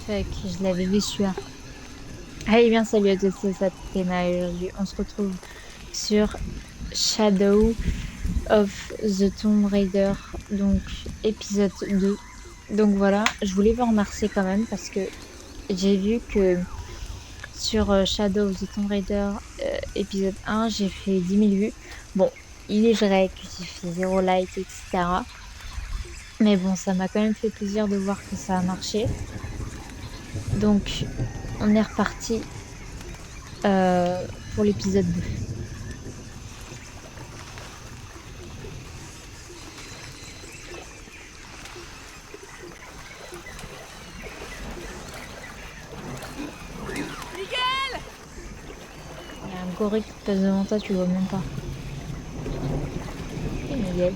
Fait que je l'avais vu celui-là. Allez bien, salut à tous, c'est Satena et aujourd'hui on se retrouve sur Shadow of the Tomb Raider, donc épisode 2. Donc voilà, je voulais vous remercier quand même parce que j'ai vu que sur Shadow of the Tomb Raider épisode 1, j'ai fait 10 000 vues. Bon, il est vrai que j'ai fait 0 like, etc. Mais bon, ça m'a quand même fait plaisir de voir que ça a marché. Donc, on est reparti pour l'épisode 2. Miguel! Il y a un gorille qui passe devant toi, tu le vois même pas. Et Miguel.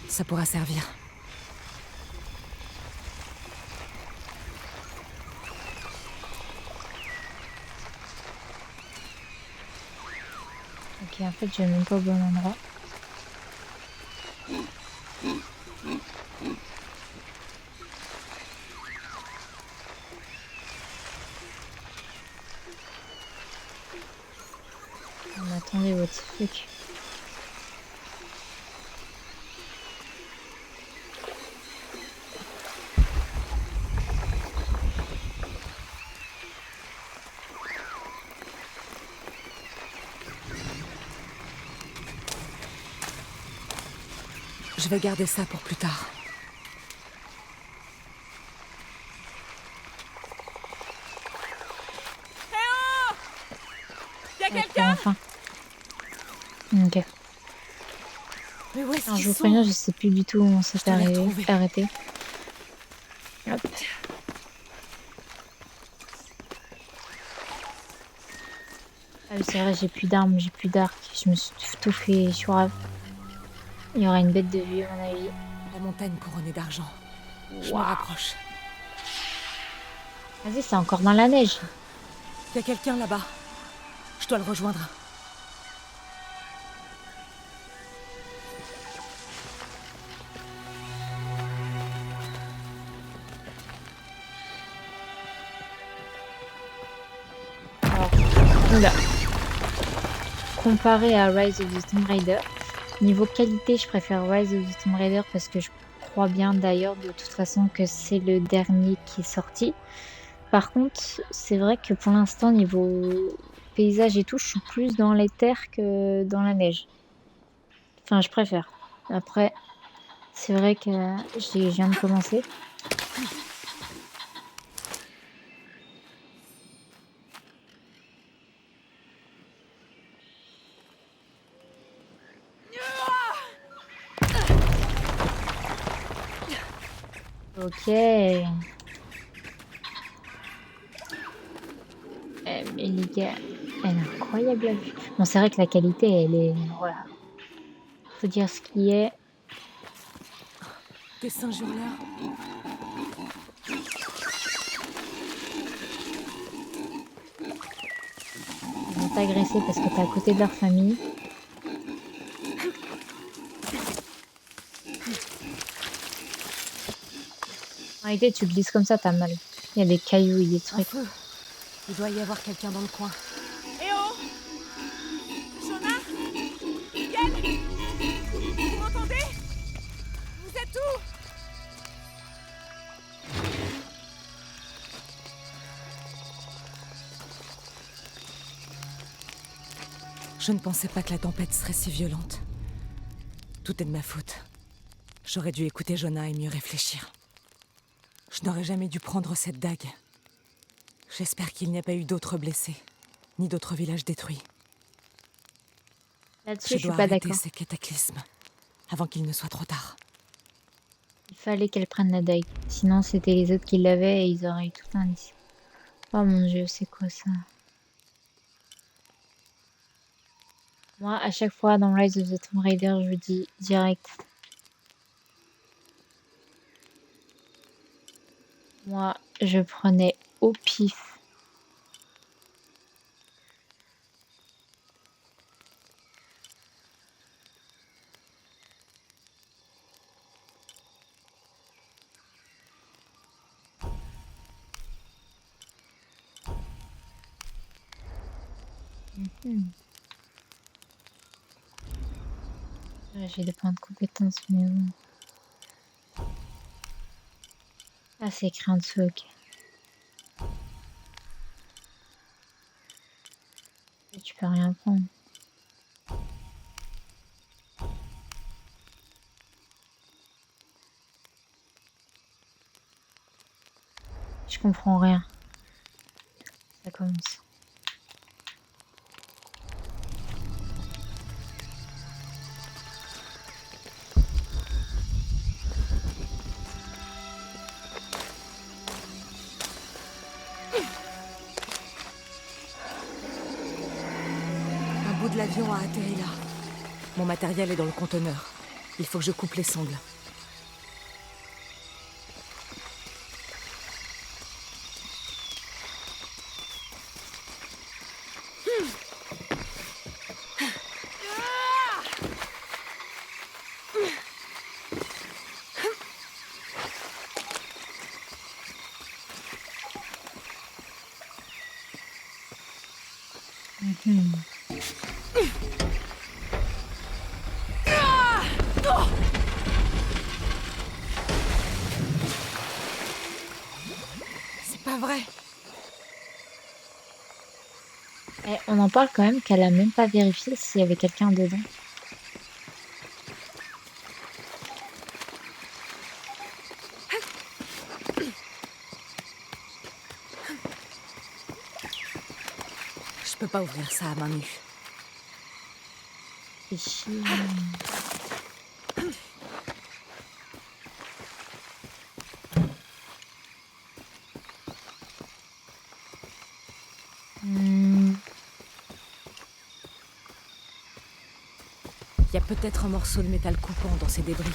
Ça pourra servir. Ok, en fait, je vais même pas au bon endroit. Mais attendez, what the fuck. Je vais garder ça pour plus tard. Eh oh! Y'a Ok, quelqu'un? enfin. Ok. Mais où est-ce Alors, qu'ils je vous sont? préviens, je sais plus du tout où on Je s'est te l'ai retrouvé. arrêté. Hop. Ah oui, c'est vrai, j'ai plus d'armes, j'ai plus d'arc. Je me suis tout fait sur. Il y aura une bête de vue, à mon avis. La montagne couronnée d'argent. Je me Waouh. rapproche. Vas-y, c'est encore dans la neige. Y'a quelqu'un là-bas. Je dois le rejoindre. Alors, oula. Comparé à Rise of the Tomb Raider, niveau qualité, je préfère Rise of the Tomb Raider parce que je crois bien d'ailleurs de toute façon que c'est le dernier qui est sorti. Par contre, c'est vrai que pour l'instant, niveau paysage et tout, je suis plus dans les terres que dans la neige. Enfin, je préfère. Après, c'est vrai que je viens de commencer. Ok. Mais les gars, elle est incroyable la vue. Bon, c'est vrai que la qualité, elle est... Voilà. Faut dire ce qui est. Des singes hurleurs. Ils vont t'agresser parce que t'es à côté de leur famille. En réalité, tu glisses comme ça, t'as mal. Il y a des cailloux et des Un trucs. feu. Il doit y avoir quelqu'un dans le coin. Eh oh! Shona? Miguel? Vous m'entendez? Vous êtes où? Je ne pensais pas que la tempête serait si violente. Tout est de ma faute. J'aurais dû écouter Jonah et mieux réfléchir. Je n'aurais jamais dû prendre cette dague. J'espère qu'il n'y a pas eu d'autres blessés, ni d'autres villages détruits. Là-dessus, Je je suis dois pas arrêter d'accord. ces cataclysmes, avant qu'il ne soit trop tard. Il fallait qu'elle prenne la dague. Sinon, c'était les autres qui l'avaient et ils auraient eu tout un indice. Oh mon dieu, c'est quoi ça? Moi, à chaque fois dans Rise of the Tomb Raider, je vous dis direct. Moi, je prenais au pif. Hmm. Ouais, j'ai des points de compétence, mais bon. Ah, c'est écrit en dessous, ok. Et tu peux rien prendre. Je comprends rien. Ça commence. Un bout de l'avion a atterri là. Mon matériel est dans le conteneur. Il faut que je coupe les sangles. Mhm. C'est pas vrai. Eh, on en parle quand même qu'elle a même pas vérifié s'il y avait quelqu'un dedans. Je peux pas ouvrir ça à main nue. C'est chiant. Hmm. Il y a peut-être un morceau de métal coupant dans ces débris.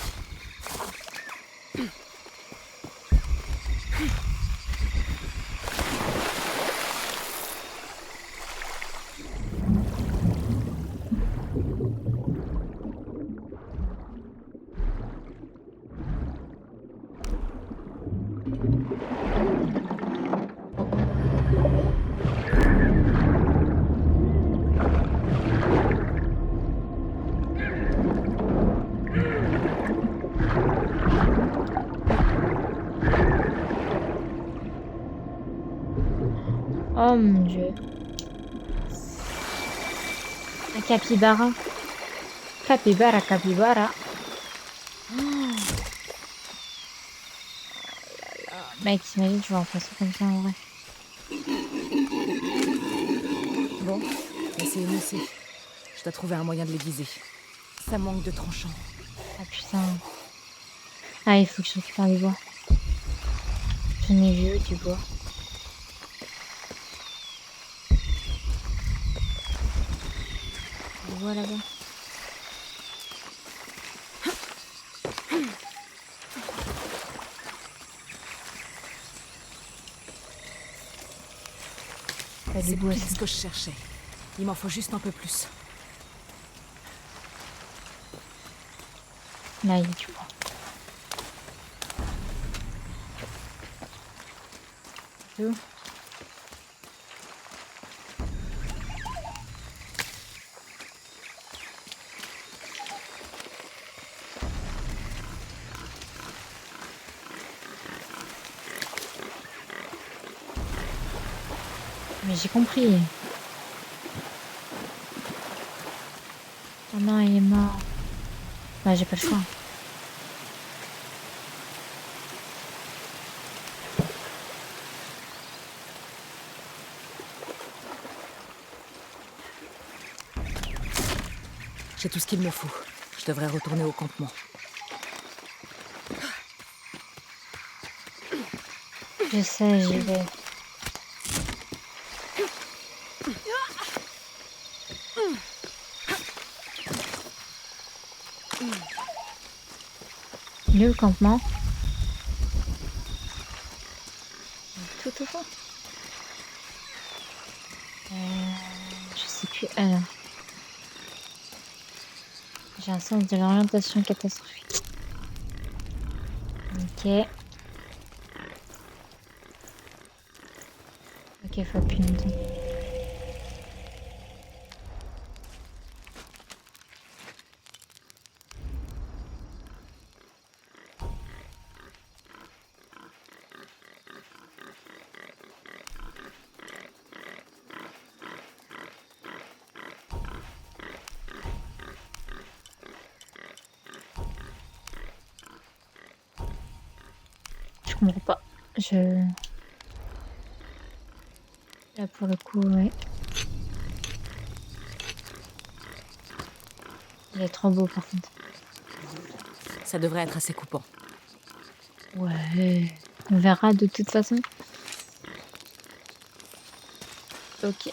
Oh mon Dieu. Un capybara. Capybara, capybara. Oh, mec, t'imagines, tu vas en passer comme ça en vrai. Bon, mais c'est émoussé. Je dois trouver un moyen de l'aiguiser. Ça manque de tranchant. Ah putain. Ah, il faut que je récupère du bois. J'en ai vu du bois. Du bois là-bas. Pas du C'est bois, pile ça. ce que je cherchais. Il m'en faut juste un peu plus. Là, il y a du bois. C'est où? Mais j'ai compris. Oh non, il est mort. Bah, j'ai pas le choix. J'ai tout ce qu'il me faut. Je devrais retourner au campement. Je sais, j'y vais. Il est où le campement? Tout au fond. Je sais plus. Alors, j'ai un sens de l'orientation catastrophique. Ok. Ok, faut appuyer longtemps. comprends pas. Là, pour le coup, ouais. Il est trop beau, par contre. Ça devrait être assez coupant. Ouais. On verra de toute façon. Ok.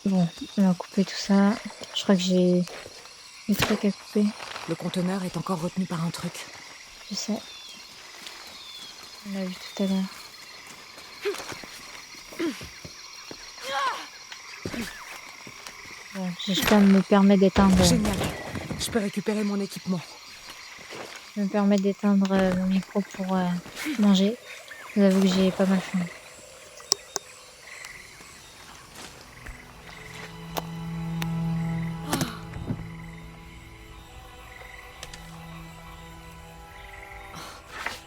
Bon, on va couper tout ça. Je crois que j'ai des trucs à couper. Le conteneur est encore retenu par un truc. Je sais. On l'a vu tout à l'heure. Bon, je peux me permettre d'éteindre. Génial. Je peux récupérer mon équipement. Je me permets d'éteindre mon micro pour manger. Je vous avoue que j'ai pas mal faim.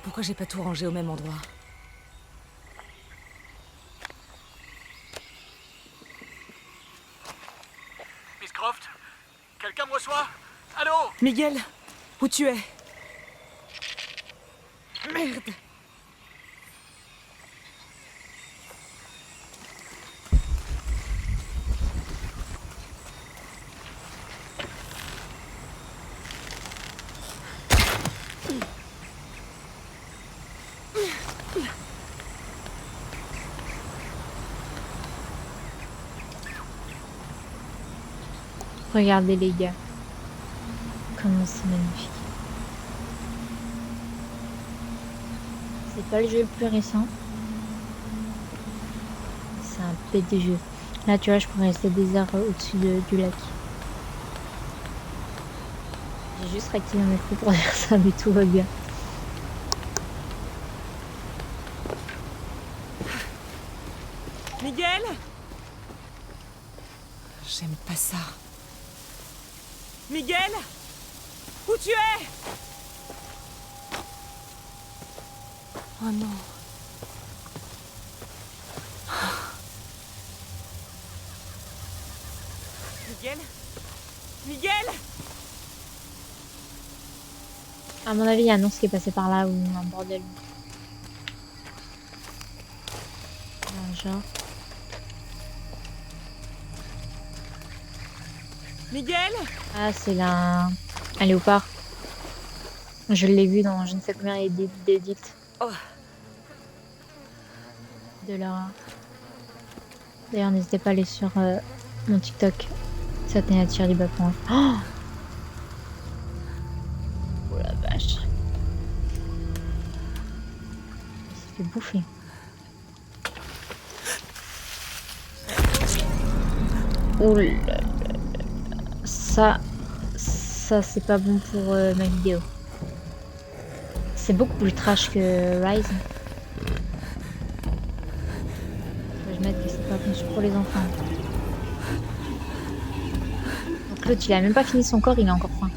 Pourquoi j'ai pas tout rangé au même endroit? Miss Croft? Quelqu'un me reçoit? Allô? Miguel, où tu es? Merde. Regardez les gars. Comment c'est magnifique. C'est pas le jeu le plus récent. C'est un bête de jeu. Là, tu vois, je pourrais rester des heures au-dessus du lac. J'ai juste réactivé un micro pour dire ça, mais tout va bien. Miguel? J'aime pas ça. Miguel? Où tu es? Oh non. Miguel? Miguel? À mon avis, il y a un ours qui est passé par là ou un bordel. Genre. Miguel? Ah, c'est là un léopard. Je l'ai vu dans je ne sais combien d'édits Oh. de Laura. D'ailleurs, n'hésitez pas à aller sur mon TikTok. Satania Thierry Bapon. Oh, oh la vache. Il s'est fait bouffer. Oh là là. Ça c'est pas bon pour ma vidéo. C'est beaucoup plus trash que Rise. Je vais mettre que c'est pas conçu pour les enfants. Donc l'autre, il a même pas fini son corps, il a encore faim.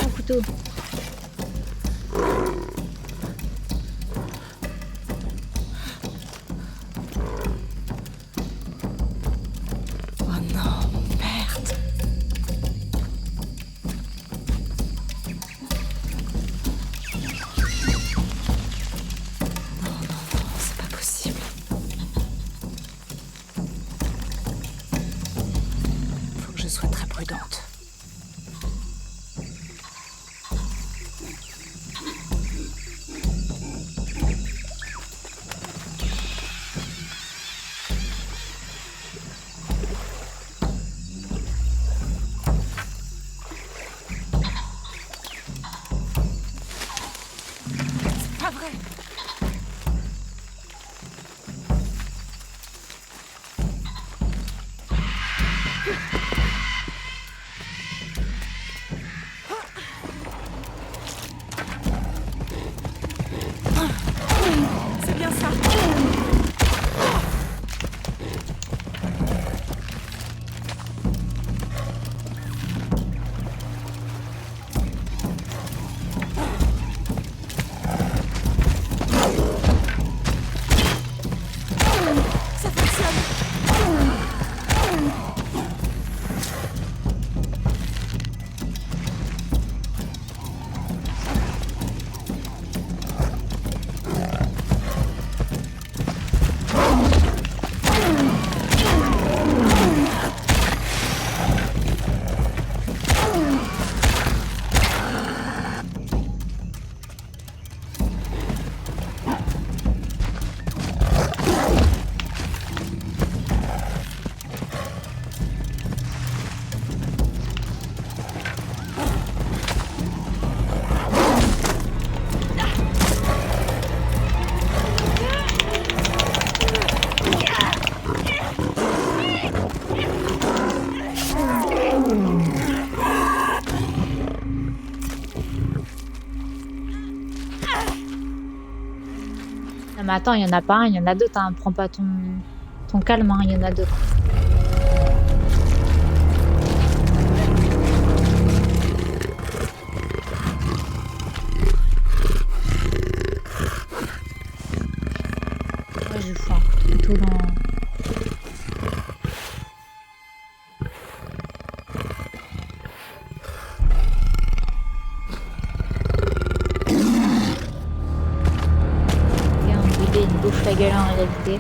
Un couteau. Oh non, merde. Non, c'est pas possible. Faut que je sois très prudente. Non, mais attends, il y en a pas un, il y en a d'autres. Hein. Prends pas ton calme, hein, il y en a d'autres. Moi, j'ai faim. Tout dans. Et un bébé, il bouffe la gueule en réalité.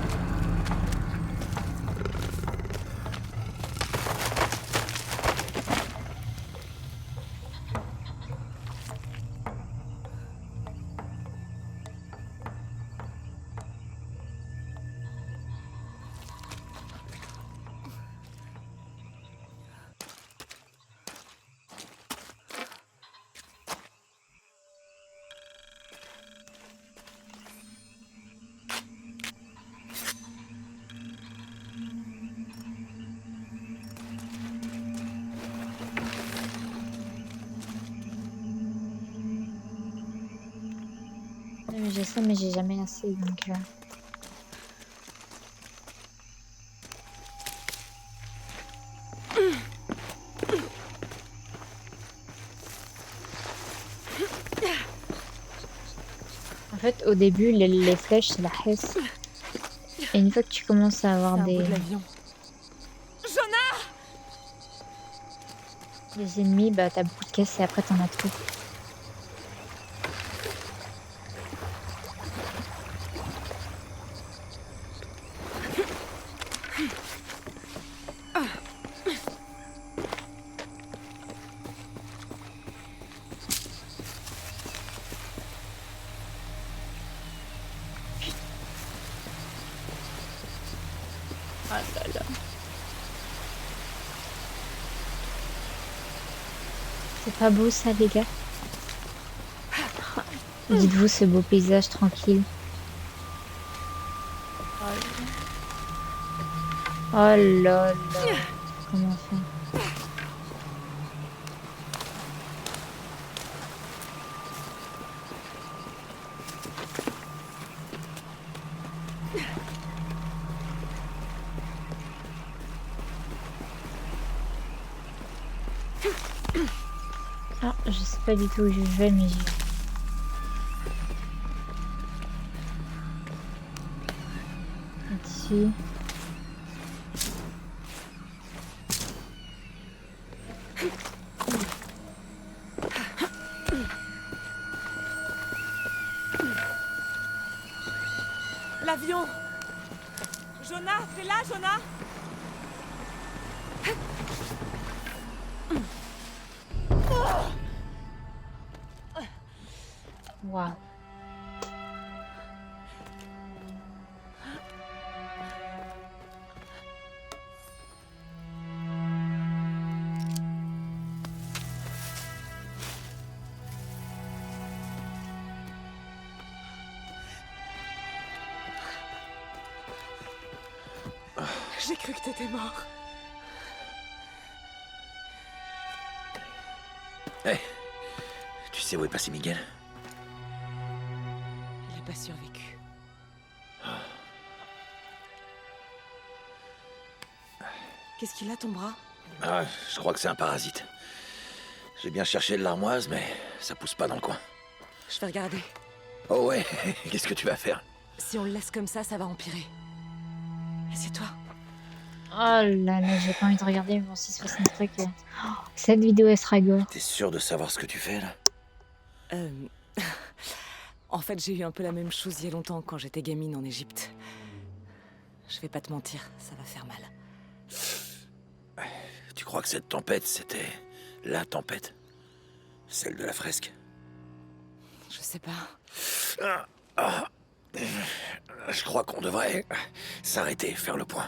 J'ai ça, mais j'ai jamais assez, donc... En fait, au début, les flèches, c'est la hesse. Et une fois que tu commences à avoir C'est un des bout de l'avion. Jonah! ennemis, bah t'as beaucoup de caisses et après t'en as trop. Ah là là. C'est pas beau ça, les gars? Dites-vous ce beau paysage tranquille. Oh là là. Comment faire? Ah, je sais pas du tout où je vais, mais j'y vais. Ici. L'avion! Jonah, t'es là, Jonah? Waouh. J'ai cru que t'étais mort. Hé, tu sais où est passé Miguel? Il a pas survécu. Qu'est-ce qu'il a, ton bras? Ah, je crois que c'est un parasite. J'ai bien cherché de l'armoise, mais ça pousse pas dans le coin. Je vais regarder. Oh ouais, qu'est-ce que tu vas faire? Si on le laisse comme ça va empirer. Assieds-toi. Oh là là, j'ai pas envie de regarder, mais bon, si c'est un truc. Oh, cette vidéo, elle sera gore. T'es sûr de savoir ce que tu fais, là? En fait, j'ai eu un peu la même chose il y a longtemps quand j'étais gamine en Égypte. Je vais pas te mentir, ça va faire mal. Tu crois que cette tempête, c'était la tempête? Celle de la fresque? Je sais pas. Je crois qu'on devrait s'arrêter, faire le point.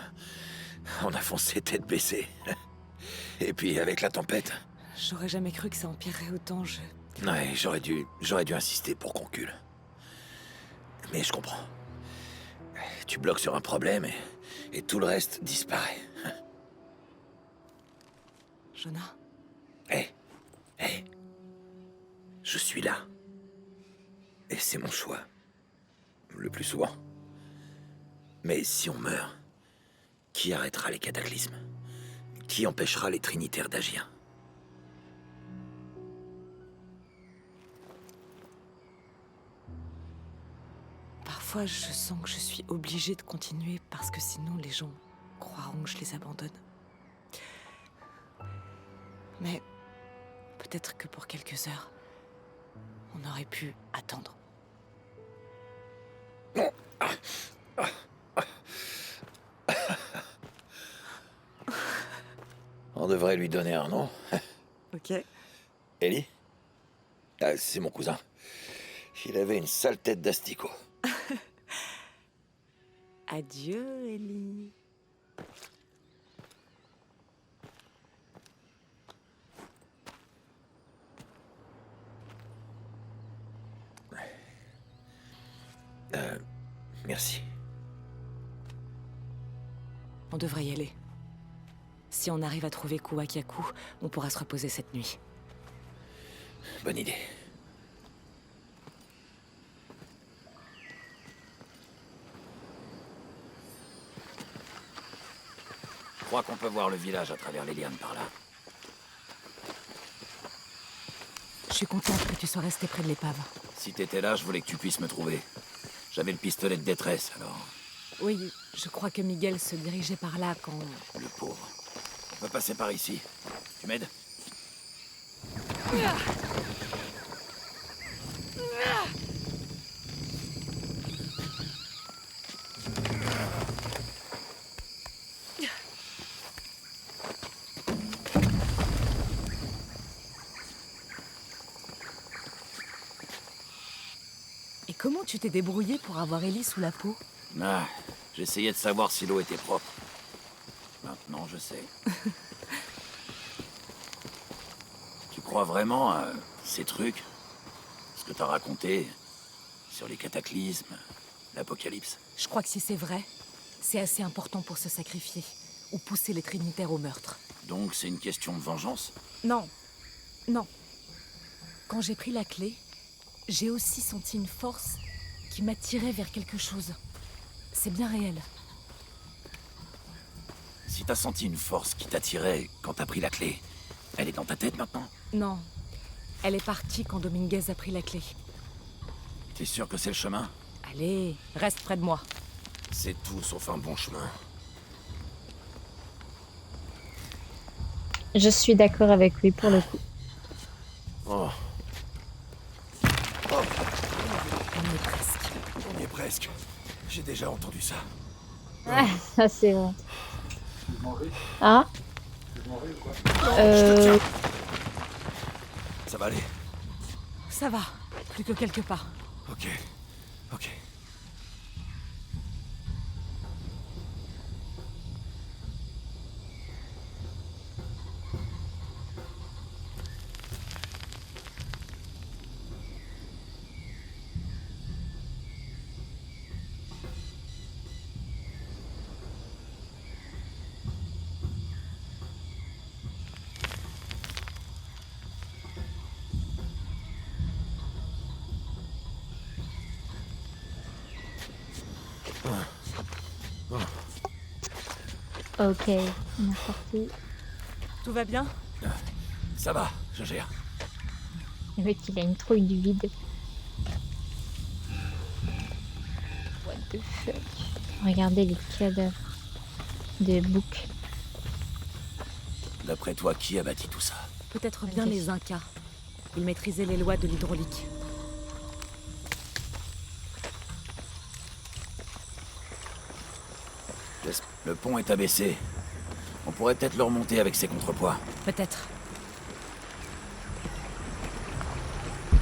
On a foncé tête baissée. Et puis, avec la tempête... J'aurais jamais cru que ça empirerait autant, Ouais, j'aurais dû insister pour qu'on cule. Mais je comprends. Tu bloques sur un problème et tout le reste disparaît. Jonah? Hé, je suis là. Et c'est mon choix. le plus souvent. Mais si on meurt, qui arrêtera les cataclysmes? Qui empêchera les Trinitaires d'agir? Parfois, je sens que je suis obligée de continuer parce que sinon les gens croiront que je les abandonne. Mais peut-être que pour quelques heures, on aurait pu attendre. On devrait lui donner un nom. Ok. Ellie? Ah, c'est mon cousin. Il avait une sale tête d'asticot. Adieu, Ellie. Merci. On devrait y aller. Si on arrive à trouver Kuwakaku, on pourra se reposer cette nuit. Bonne idée. Je crois qu'on peut voir le village à travers les lianes par là. Je suis contente que tu sois resté près de l'épave. Si t'étais là, je voulais que tu puisses me trouver. J'avais le pistolet de détresse, alors... Oui, je crois que Miguel se dirigeait par là quand... Le pauvre. On peut passer par ici. Tu m'aides? Et comment tu t'es débrouillé pour avoir Ellie sous la peau? Ah, j'essayais de savoir si l'eau était propre. Maintenant, je sais. Tu crois vraiment à ces trucs? Ce que t'as raconté sur les cataclysmes, l'apocalypse? Je crois que si c'est vrai, c'est assez important pour se sacrifier. Ou pousser les Trinitaires au meurtre. Donc c'est une question de vengeance? Non. Non. Quand j'ai pris la clé, j'ai aussi senti une force qui m'attirait vers quelque chose. C'est bien réel. Si t'as senti une force qui t'attirait quand t'as pris la clé, elle est dans ta tête maintenant? Non. Elle est partie quand Dominguez a pris la clé. T'es sûr que c'est le chemin? Allez, reste près de moi. C'est tout sauf un bon chemin. Je suis d'accord avec lui pour le coup. Oh, On y est presque. on y est presque. J'ai déjà entendu ça. Ah, ça c'est vrai. Ah? Je te tiens. Ça va aller? Ça va. Plus que quelques pas. Ok. Ok. Ok, on est parti. Tout va bien? Ça va, je gère. Le mec, il a une trouille du vide. What the fuck? Regardez les cadavres de bouc. D'après toi, qui a bâti tout ça? Peut-être bien les Incas. Ils maîtrisaient les lois de l'hydraulique. Le pont est abaissé. On pourrait peut-être le remonter avec ses contrepoids. Peut-être.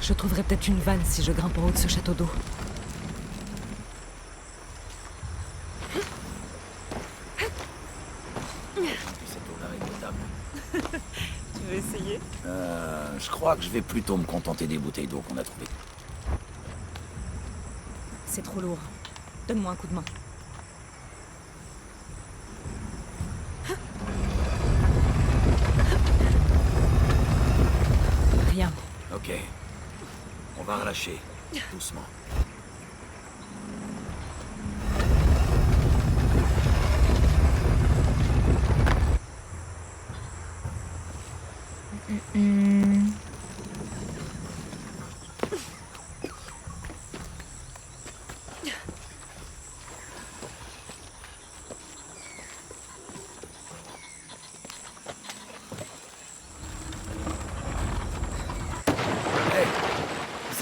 Je trouverai peut-être une vanne si je grimpe en haut de ce château d'eau. Cette eau-là est potable. Tu veux essayer? Je crois que je vais plutôt me contenter des bouteilles d'eau qu'on a trouvées. C'est trop lourd. Donne-moi un coup de main. Rien. Ok. On va relâcher, doucement.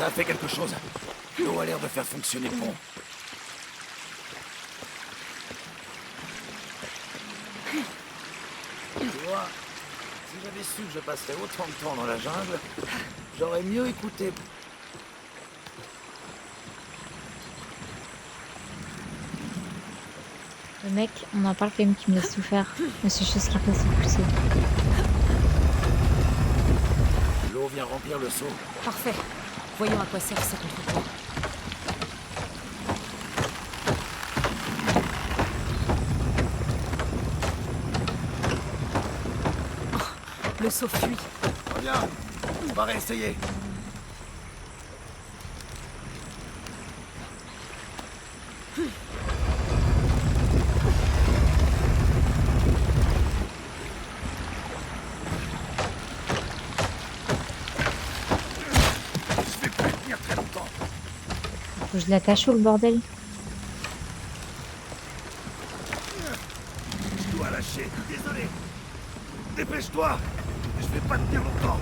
Ça a fait quelque chose. L'eau a l'air de faire fonctionner le pont. Tu vois, si j'avais su que je passerais autant de temps dans la jungle, j'aurais mieux écouté. Le mec, on en parle quand même qui me laisse tout faire. La seule chose qui peut, c'est pousser. L'eau vient remplir le seau. Parfait. Voyons à quoi servent ces contrepoids. Le seau fuit. Reviens, on va réessayer. Je vais plus tenir très longtemps. Faut que je l'attache ou le bordel? Je dois lâcher, désolé. Dépêche-toi. Je vais pas tenir longtemps.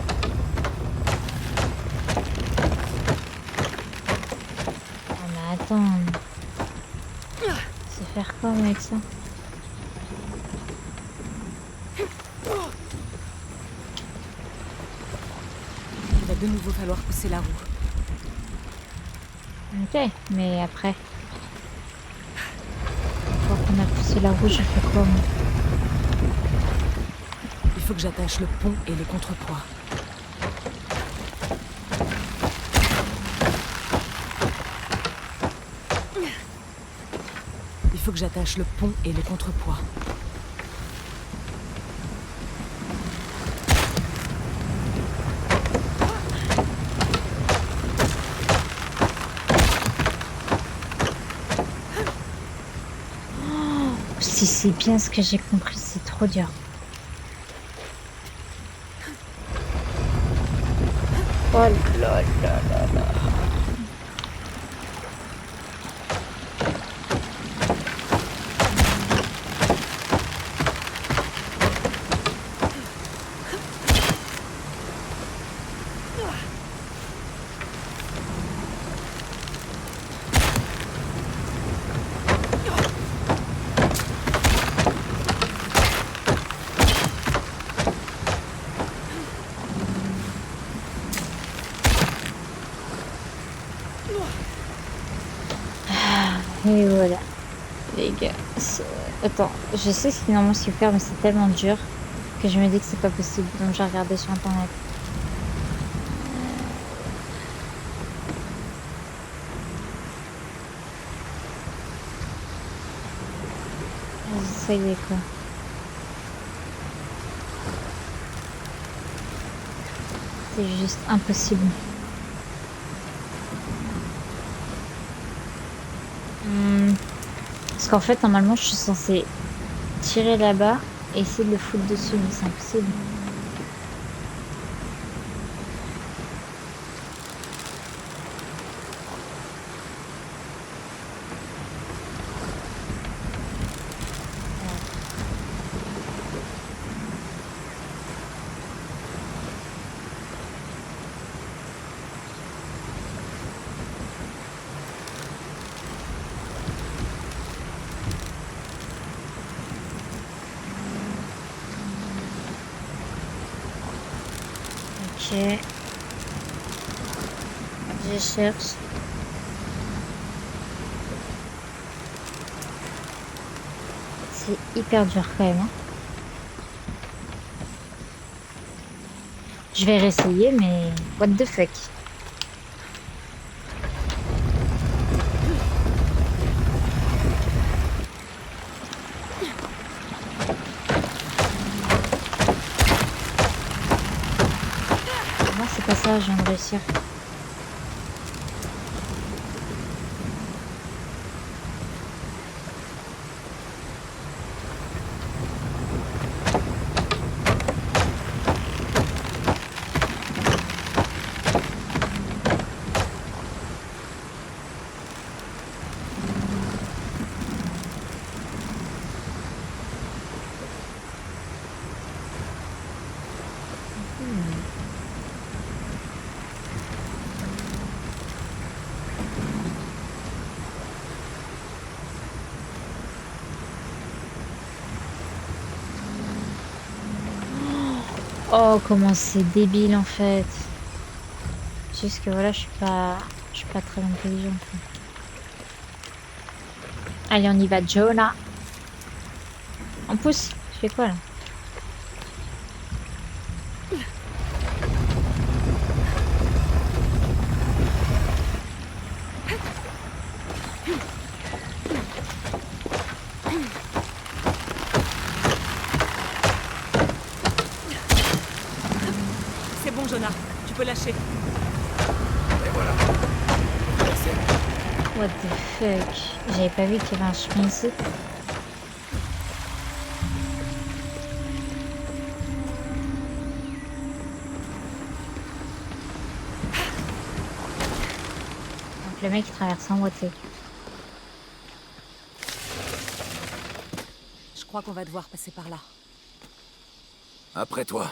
Ah mais attends. C'est faire quoi avec ça? Il va de nouveau falloir pousser la roue. Ok, mais après. Une fois qu'on a poussé la roue, je fais quoi moi? Il faut que j'attache le pont et les contrepoids. Il faut que j'attache le pont et les contrepoids. Si c'est bien ce que j'ai compris, c'est trop dur. Oh là là là là. Et voilà, les gars. Attends, je sais ce qu'il normalement se faire, mais c'est tellement dur que je me dis que c'est pas possible. Donc j'ai regardé sur internet. Ça y est quoi. C'est juste impossible. Parce qu'en fait, normalement, je suis censée tirer là-bas et essayer de le foutre dessus, mais c'est impossible. Ok. Je cherche. C'est hyper dur quand même, hein. Je vais réessayer, mais what the fuck. Moi, c'est pas ça, je viens de réussir. Oh, comment c'est débile en fait. Juste que voilà, je suis pas très intelligente. Allez, on y va, Jonah. On pousse. Je fais quoi là? C'est bon, Jonah. Tu peux lâcher. Et voilà. C'est- What the fuck? J'avais pas vu qu'il y avait un chemin ici. Donc le mec il traverse en moitié. Je crois qu'on va devoir passer par là. Après toi.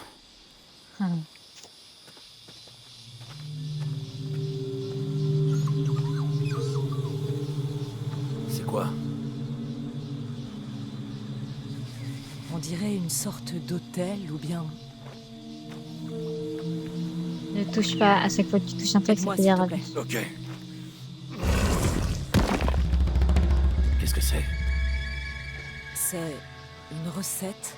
Hum. C'est quoi? On dirait une sorte d'hôtel ou bien... Ne touche pas à chaque fois que tu touches un truc, ça Aide-moi, peut s'il dire. te plaît. Ok. Qu'est-ce que c'est? C'est une recette.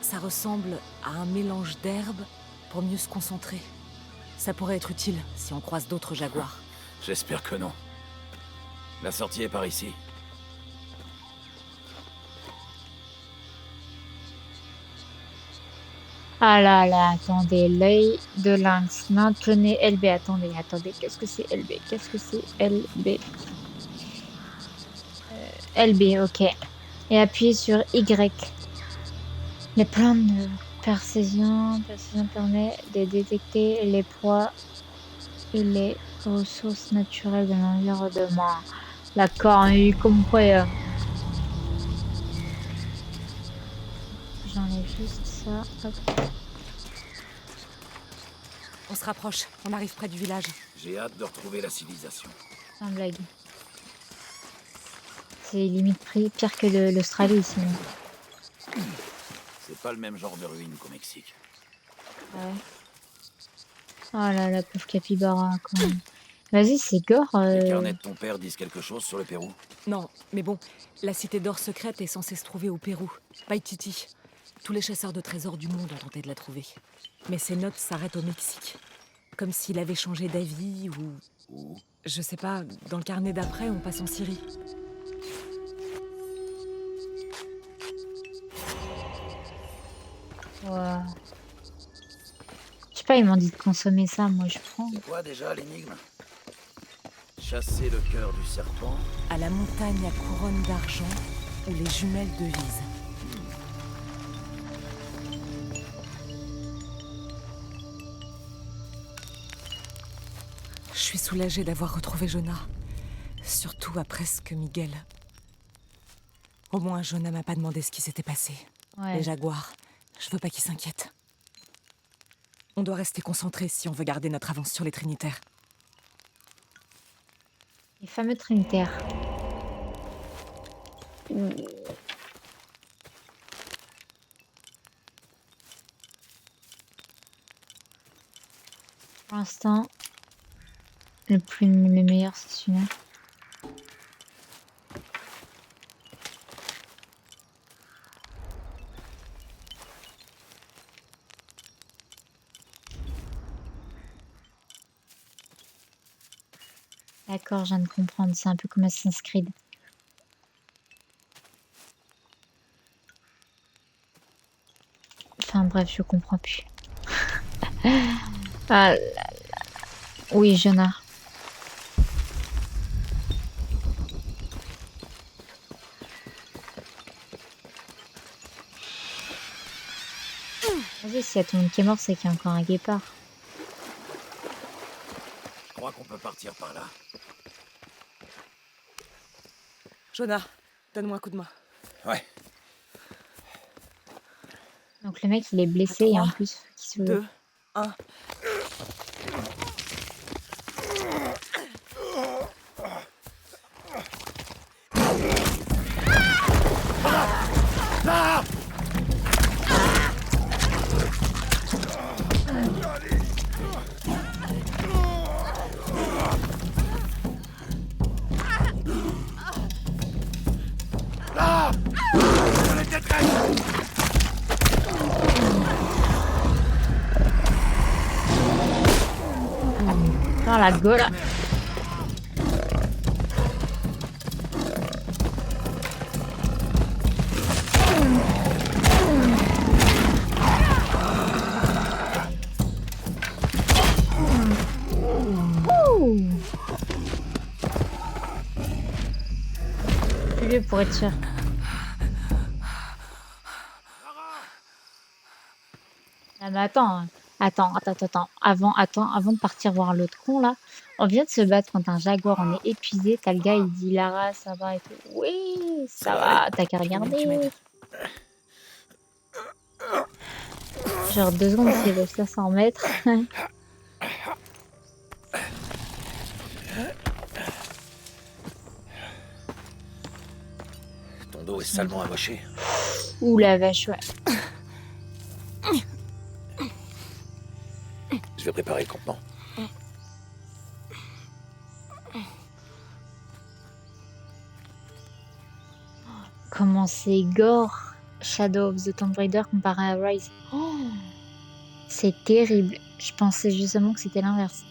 Ça ressemble à un mélange d'herbes pour mieux se concentrer. Ça pourrait être utile si on croise d'autres jaguars. J'espère que non. La sortie est par ici. Ah là là, attendez, l'œil de lynx. Maintenez LB. Attendez, qu'est-ce que c'est LB? Qu'est-ce que c'est LB? LB, ok. Et appuyez sur Y. Les plantes de persésion permet de détecter les proies et les ressources naturelles de l'environnement. D'accord, il comprend. J'enlève juste ça. Hop, On se rapproche, on arrive près du village. J'ai hâte de retrouver la civilisation. sans blague. C'est limite pire que l'Australie ici. C'est pas le même genre de ruine qu'au Mexique. Ah ouais. Oh là là, pauvre capybara, quand même. Vas-y, c'est gore. Les carnets de ton père disent quelque chose sur le Pérou? Non, mais bon, la cité d'or secrète est censée se trouver au Pérou. Paititi. Tous les chasseurs de trésors du monde ont tenté de la trouver. Mais ses notes s'arrêtent au Mexique. Comme s'il avait changé d'avis ou... Où? Je sais pas, dans le carnet d'après, on passe en Syrie. Ouais. Je sais pas, ils m'ont dit de consommer ça, moi je prends. C'est quoi déjà l'énigme? Chasser le cœur du serpent. À la montagne à couronne d'argent où les jumelles devisent. Je suis soulagée d'avoir retrouvé Jonah. Surtout après ce que Miguel... Au moins, Jonah m'a pas demandé ce qui s'était passé. Ouais. Les jaguars, je veux pas qu'ils s'inquiètent. On doit rester concentrés si on veut garder notre avance sur les Trinitaires. Les fameux trinitaires. Pour l'instant, le meilleur, c'est celui-là. D'accord, je viens de comprendre. C'est un peu comme Assassin's Creed. Enfin bref, je comprends plus. Ah là là. Oui, Jonah. Vas-y, s'il y a tout le monde qui est mort, c'est qu'il y a encore un guépard. Je crois qu'on peut partir par là. Jonah, donne-moi un coup de main. Ouais. Donc le mec, il est blessé et en plus, il se... 2, 1. Dans la go là. Ouh. Lui pour être sûr. Ah, mais attends. Avant de partir voir l'autre con là, on vient de se battre contre un jaguar, on est épuisé. T'as le gars, il dit Lara, ça va et tout. Oui, Ça ça va aller? va, t'as qu'à Je veux bien que tu m'aides. regarder. Genre 2 secondes, s'il fait 500 mètres. Ton dos est salement amoché. Ouh la vache, ouais. Je vais préparer le campement. Comment c'est gore Shadow of the Tomb Raider comparé à Rise. Oh, c'est terrible. Je pensais justement que c'était l'inverse.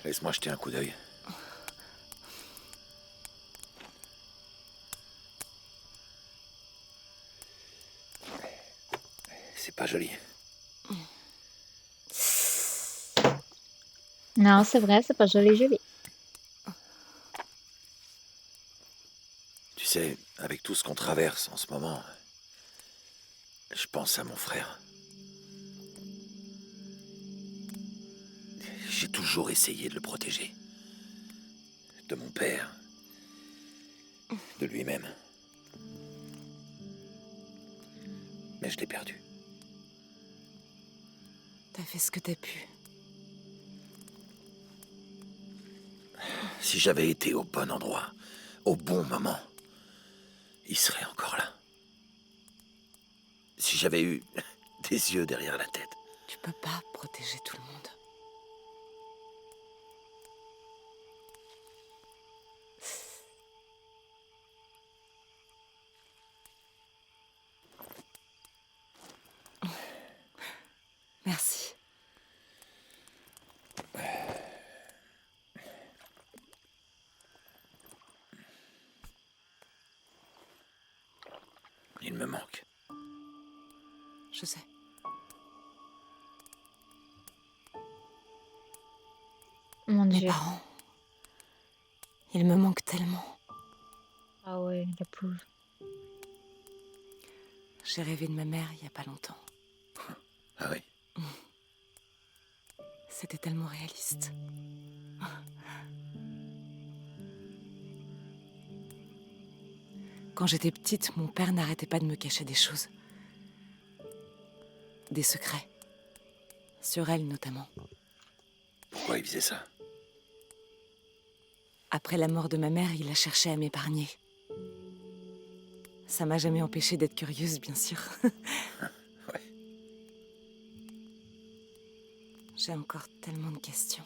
Laisse-moi jeter un coup d'œil. C'est pas joli. Non, c'est vrai, c'est pas joli. Tu sais, avec tout ce qu'on traverse en ce moment, je pense à mon frère. J'ai toujours essayé de le protéger. De mon père. De lui-même. Mais je l'ai perdu. T'as fait ce que t'as pu. Si j'avais été au bon endroit, au bon moment, il serait encore là. Si j'avais eu des yeux derrière la tête. Tu peux pas protéger tout le monde. Merci. Il me manque. Je sais. Mon Mes Dieu. parents. Ils me manquent tellement. Ah ouais, la pauvre. J'ai rêvé de ma mère il y a pas longtemps. Ah oui? C'était tellement réaliste. Quand j'étais petite, mon père n'arrêtait pas de me cacher des choses. Des secrets. Sur elle, notamment. Pourquoi il faisait ça? Après la mort de ma mère, il a cherché à m'épargner. Ça m'a jamais empêchée d'être curieuse, bien sûr. Ouais. J'ai encore tellement de questions.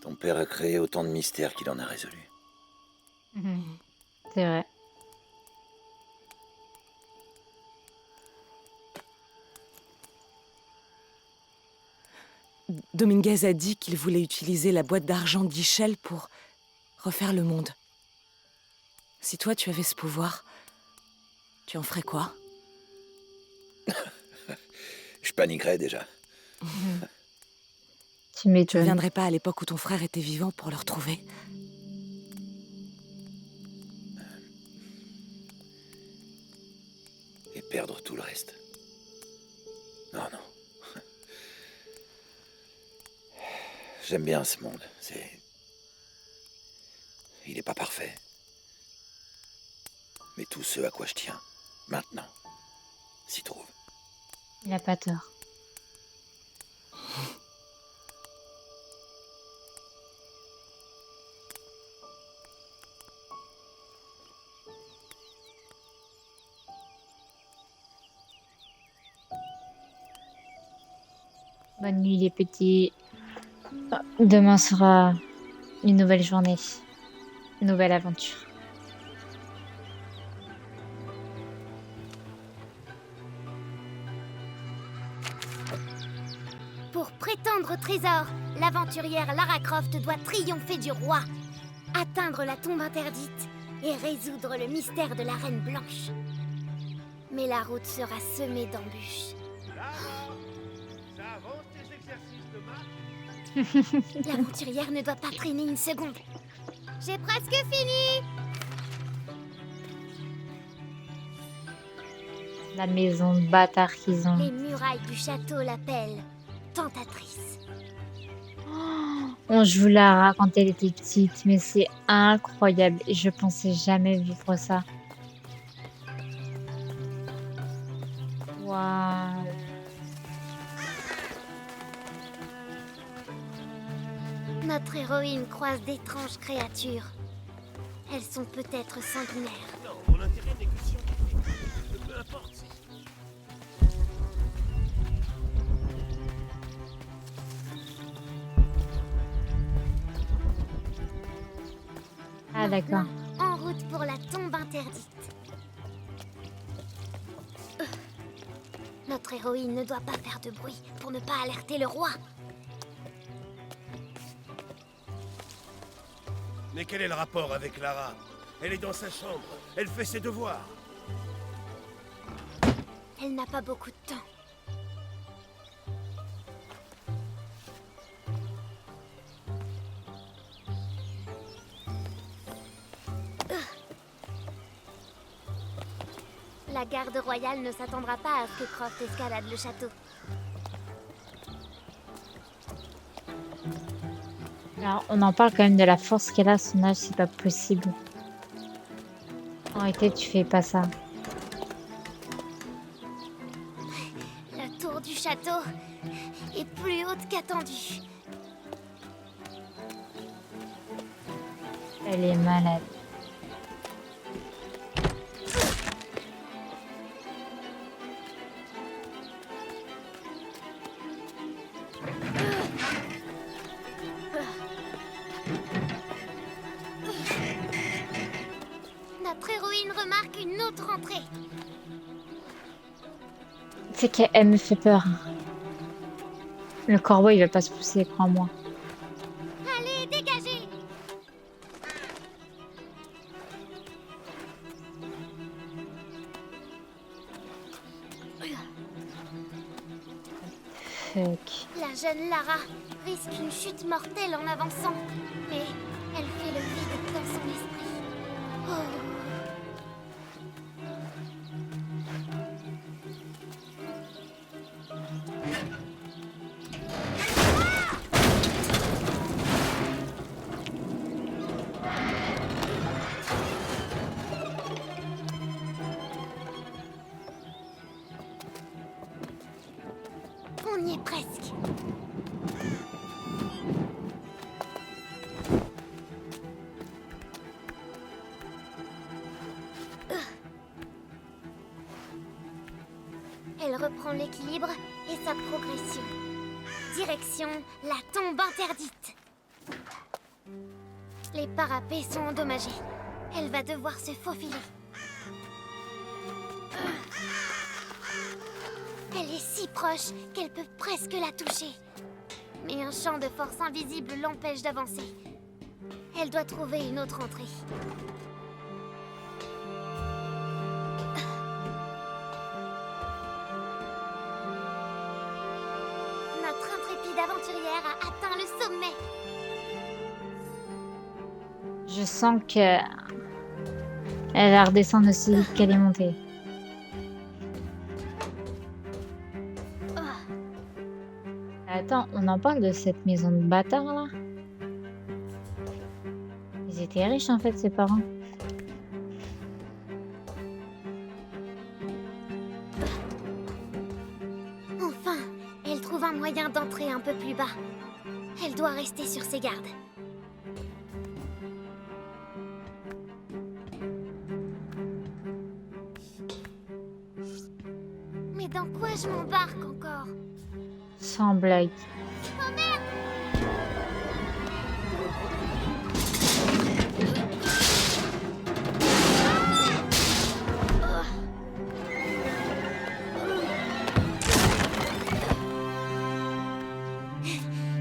Ton père a créé autant de mystères qu'il en a résolus. C'est vrai. Dominguez a dit qu'il voulait utiliser la boîte d'argent d'Ischel pour refaire le monde. Si toi, tu avais ce pouvoir, tu en ferais quoi? Je paniquerais déjà. Tu Tu m'étonnes. reviendrais pas à l'époque où ton frère était vivant pour le retrouver? Et perdre tout le reste. Non. J'aime bien ce monde. Il n'est pas parfait. Mais tout ce à quoi je tiens, maintenant, s'y trouve. Il a pas tort. Bonne nuit les petits. Demain sera une nouvelle journée. Une nouvelle aventure. Pour prétendre au trésor, l'aventurière Lara Croft doit triompher du roi, atteindre la tombe interdite et résoudre le mystère de la Reine Blanche. Mais la route sera semée d'embûches. Ça avance tes exercices de marche? L'aventurière ne doit pas traîner une seconde. J'ai presque fini! La maison de bâtard qu'ils ont. Les murailles du château l'appellent tentatrice. On joue Lara quand elle était petite, mais c'est incroyable. Et je pensais jamais vivre ça. Waouh. Notre héroïne croise d'étranges créatures. Elles sont peut-être sanguinaires. Non, mon intérêt n'est que scientifique. Peu importe si... Ah d'accord. En route pour la tombe interdite. Notre héroïne ne doit pas faire de bruit pour ne pas alerter le roi. Mais quel est le rapport avec Lara? Elle est dans sa chambre. Elle fait ses devoirs. Elle n'a pas beaucoup de temps. La garde royale ne s'attendra pas à ce que Croft escalade le château. Alors, on en parle quand même de la force qu'elle a à son âge, c'est pas possible. En réalité, tu fais pas ça. La tour du château est plus haute qu'attendue. Elle est malade. Notre héroïne remarque une autre entrée. C'est qu'elle me fait peur. Le corbeau, il va pas se pousser, crois-moi. Allez, dégagez! Fuck. La jeune Lara risque une chute mortelle en avançant, mais elle fait le vide dans son esprit. Oh. On y est presque. Elle reprend l'équilibre et sa progression. Direction la tombe interdite. Les parapets sont endommagés. Elle va devoir se faufiler. Elle est si proche qu'elle peut presque la toucher. Mais un champ de force invisible l'empêche d'avancer. Elle doit trouver une autre entrée. Notre intrépide aventurière a atteint le sommet. Je sens que elle va redescendre aussi vite qu'elle est montée. Attends, on en parle de cette maison de bâtard là? Ils étaient riches en fait, ses parents. Enfin, elle trouve un moyen d'entrer un peu plus bas. Elle doit rester sur ses gardes. Mais dans quoi je m'embarque encore? Sans blague.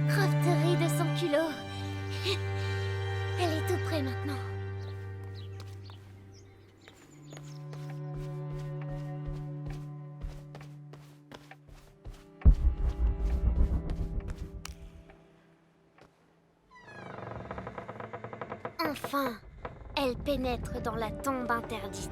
Croft rit de son culot. Elle est tout près maintenant. Enfin, elle pénètre dans la tombe interdite.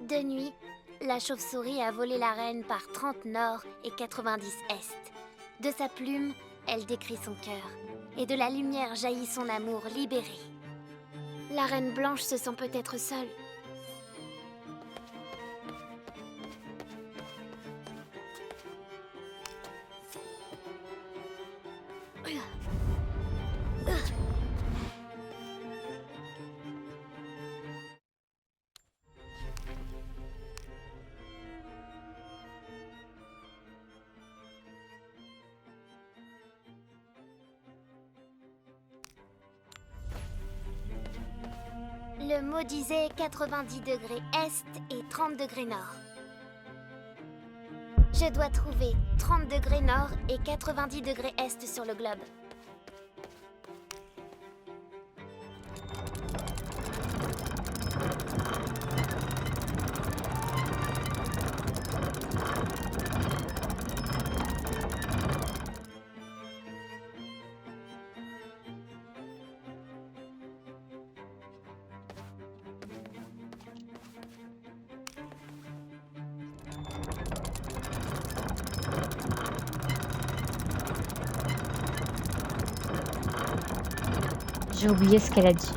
De nuit, la chauve-souris a volé la reine par 30 nord et 90 est. De sa plume, elle décrit son cœur, et de la lumière jaillit son amour libéré. La reine blanche se sent peut-être seule. Le mot disait 90 degrés est et 30 degrés nord. Je dois trouver 30 degrés nord et 90 degrés est sur le globe. J'ai oublié ce qu'elle a dit.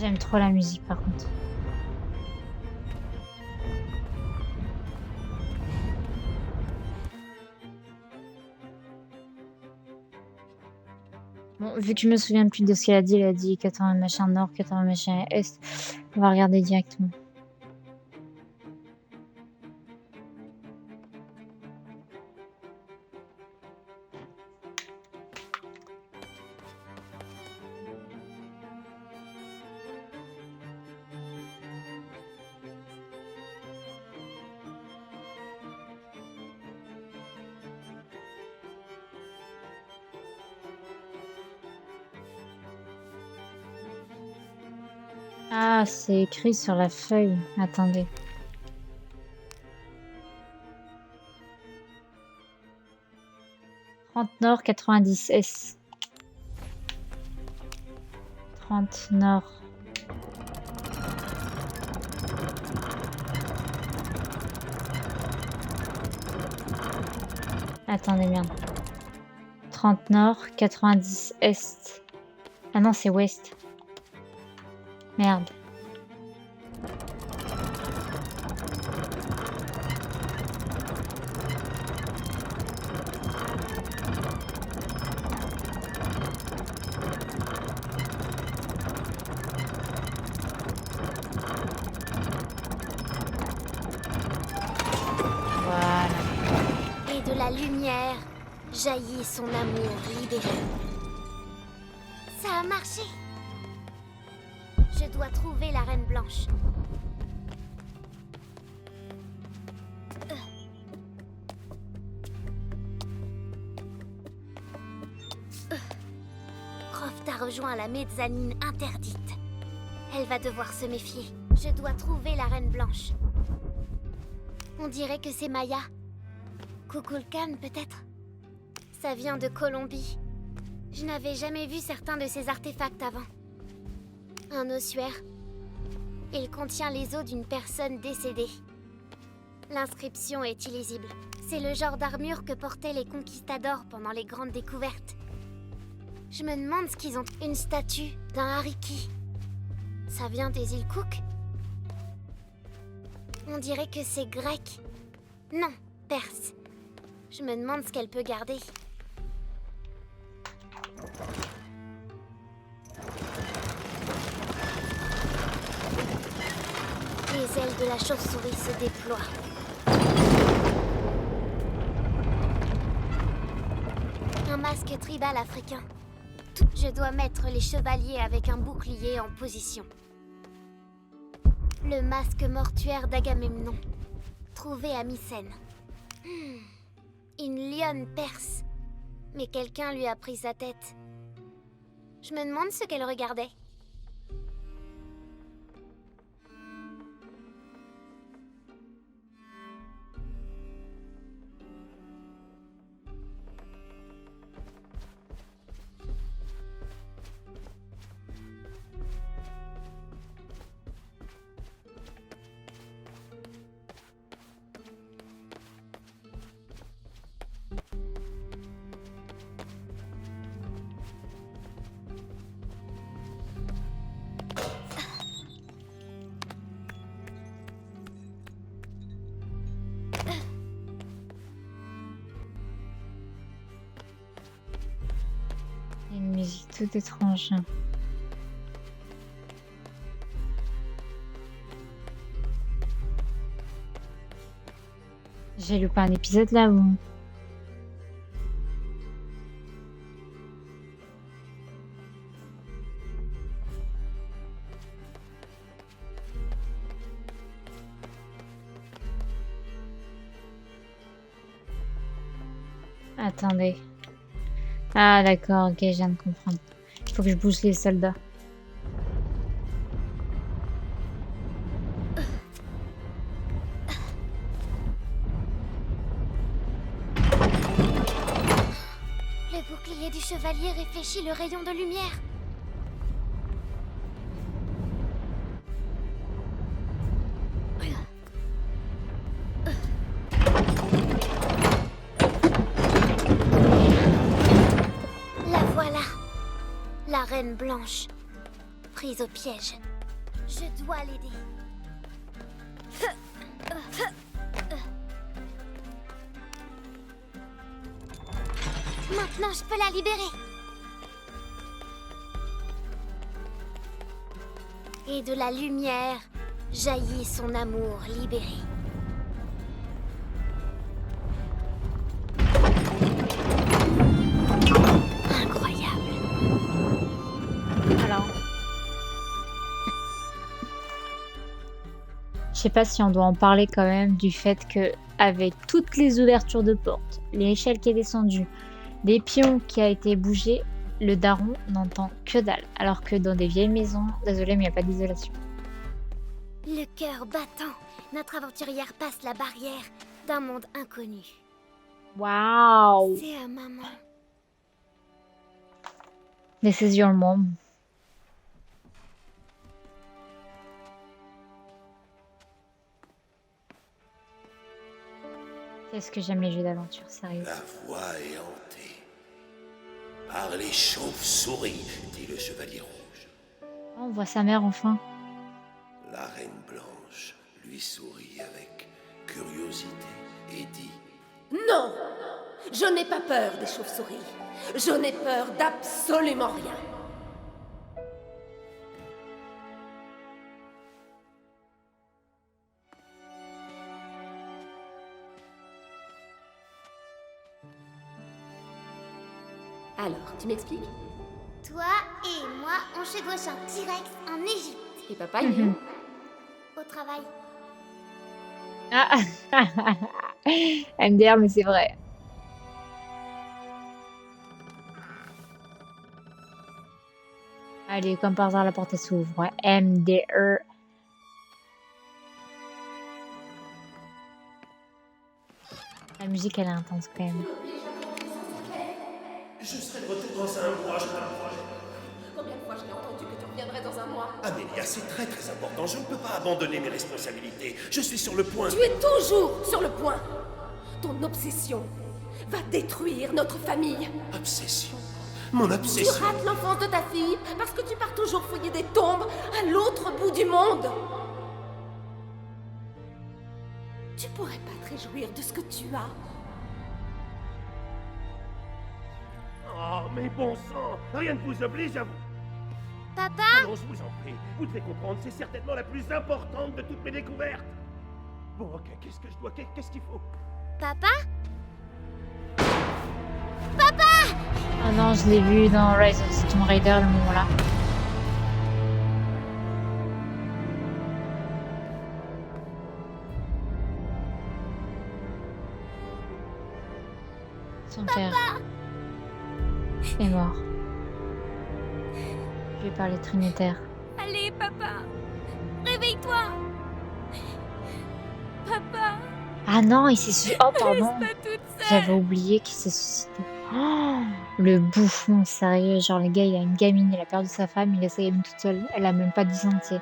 J'aime trop la musique par contre. Bon, vu que je me souviens plus de ce qu'elle a dit 80 machin nord, 80 machin est, on va regarder directement. Ah, c'est écrit sur la feuille. Attendez. « 30 Nord 90 S. 30 Nord. Attendez, merde. 30 Nord, 90 Est. Ah non, c'est Ouest. Merde. Voilà. Et de la lumière jaillit son amour libéré. Ça a marché. Je dois trouver la Reine Blanche. Croft a rejoint la mezzanine interdite. Elle va devoir se méfier. Je dois trouver la Reine Blanche. On dirait que c'est Maya. Kukulkan, peut-être? Ça vient de Colombie. Je n'avais jamais vu certains de ces artefacts avant. Un ossuaire. Il contient les os d'une personne décédée. L'inscription est illisible. C'est le genre d'armure que portaient les conquistadors pendant les grandes découvertes. Je me demande ce qu'ils ont. Une statue d'un hariki. Ça vient des îles Cook? On dirait que c'est grec. Non, perse. Je me demande ce qu'elle peut garder. Les ailes de la chauve-souris se déploient. Un masque tribal africain. Je dois mettre les chevaliers avec un bouclier en position. Le masque mortuaire d'Agamemnon. Trouvé à Mycène. Une lionne perse. Mais quelqu'un lui a pris sa tête. Je me demande ce qu'elle regardait. Il y a une musique toute étrange. J'ai loupé un épisode là où... Attendez. Ah d'accord, ok, je viens de comprendre. Il faut que je bouge les soldats. Le bouclier du chevalier réfléchit le rayon de lumière. La voilà. La Reine Blanche. Prise au piège. Je dois l'aider. Maintenant, je peux la libérer. Et de la lumière jaillit son amour libéré. Incroyable. Alors... Je sais pas si on doit en parler quand même du fait que avec toutes les ouvertures de portes, l'échelle qui est descendue, les pions qui a été bougé, Le daron n'entend que dalle, alors que dans des vieilles maisons, désolé, mais il n'y a pas d'isolation. Le cœur battant, notre aventurière passe la barrière d'un monde inconnu. Waouh! C'est à maman. This is your mom. Qu'est-ce que j'aime les jeux d'aventure, sérieux. La voie est hantée par les chauves-souris, dit le chevalier rouge. Oh, on voit sa mère enfin. La reine blanche lui sourit avec curiosité et dit: Non! Je n'ai pas peur des chauves-souris. Je n'ai peur d'absolument rien. Alors, tu m'expliques? Toi et moi, on chevauche un T-Rex en Égypte, Et papa, il est où? au travail. Ah! MDR, mais c'est vrai. Allez, comme par hasard, la porte s'ouvre. MDR. La musique, elle est intense quand même. Je serai de retour dans un mois, je t'approche. Combien de fois je l'ai entendu que tu reviendrais dans un mois? Amélia, c'est très très important. Je ne peux pas abandonner mes responsabilités. Je suis sur le point. Tu es toujours sur le point. Ton obsession va détruire notre famille. Obsession. Mon Tu obsession. rates l'enfance de ta fille parce que tu pars toujours fouiller des tombes à l'autre bout du monde. Tu pourrais pas te réjouir de ce que tu as. Oh, mais bon sang, rien ne vous oblige à vous. Papa, Allons, je vous en prie. Vous devez comprendre, c'est certainement la plus importante de toutes mes découvertes. Bon, ok, qu'est-ce que je dois... Qu'est-ce qu'il faut? papa, Oh non, je l'ai vu dans Rise of the Tomb Raider, le moment-là. Son père est mort. Tué par les Trinitaires. allez, papa, réveille-toi. Papa, Ah non, il s'est suicidé. Oh, pardon. pas toute seule. J'avais oublié qu'il s'est suicidé. Oh, le bouffon, sérieux. Genre, le gars, il a une gamine, il a perdu sa femme, il laisse sa gamine toute seule. Elle a même pas 10 ans, tu sais.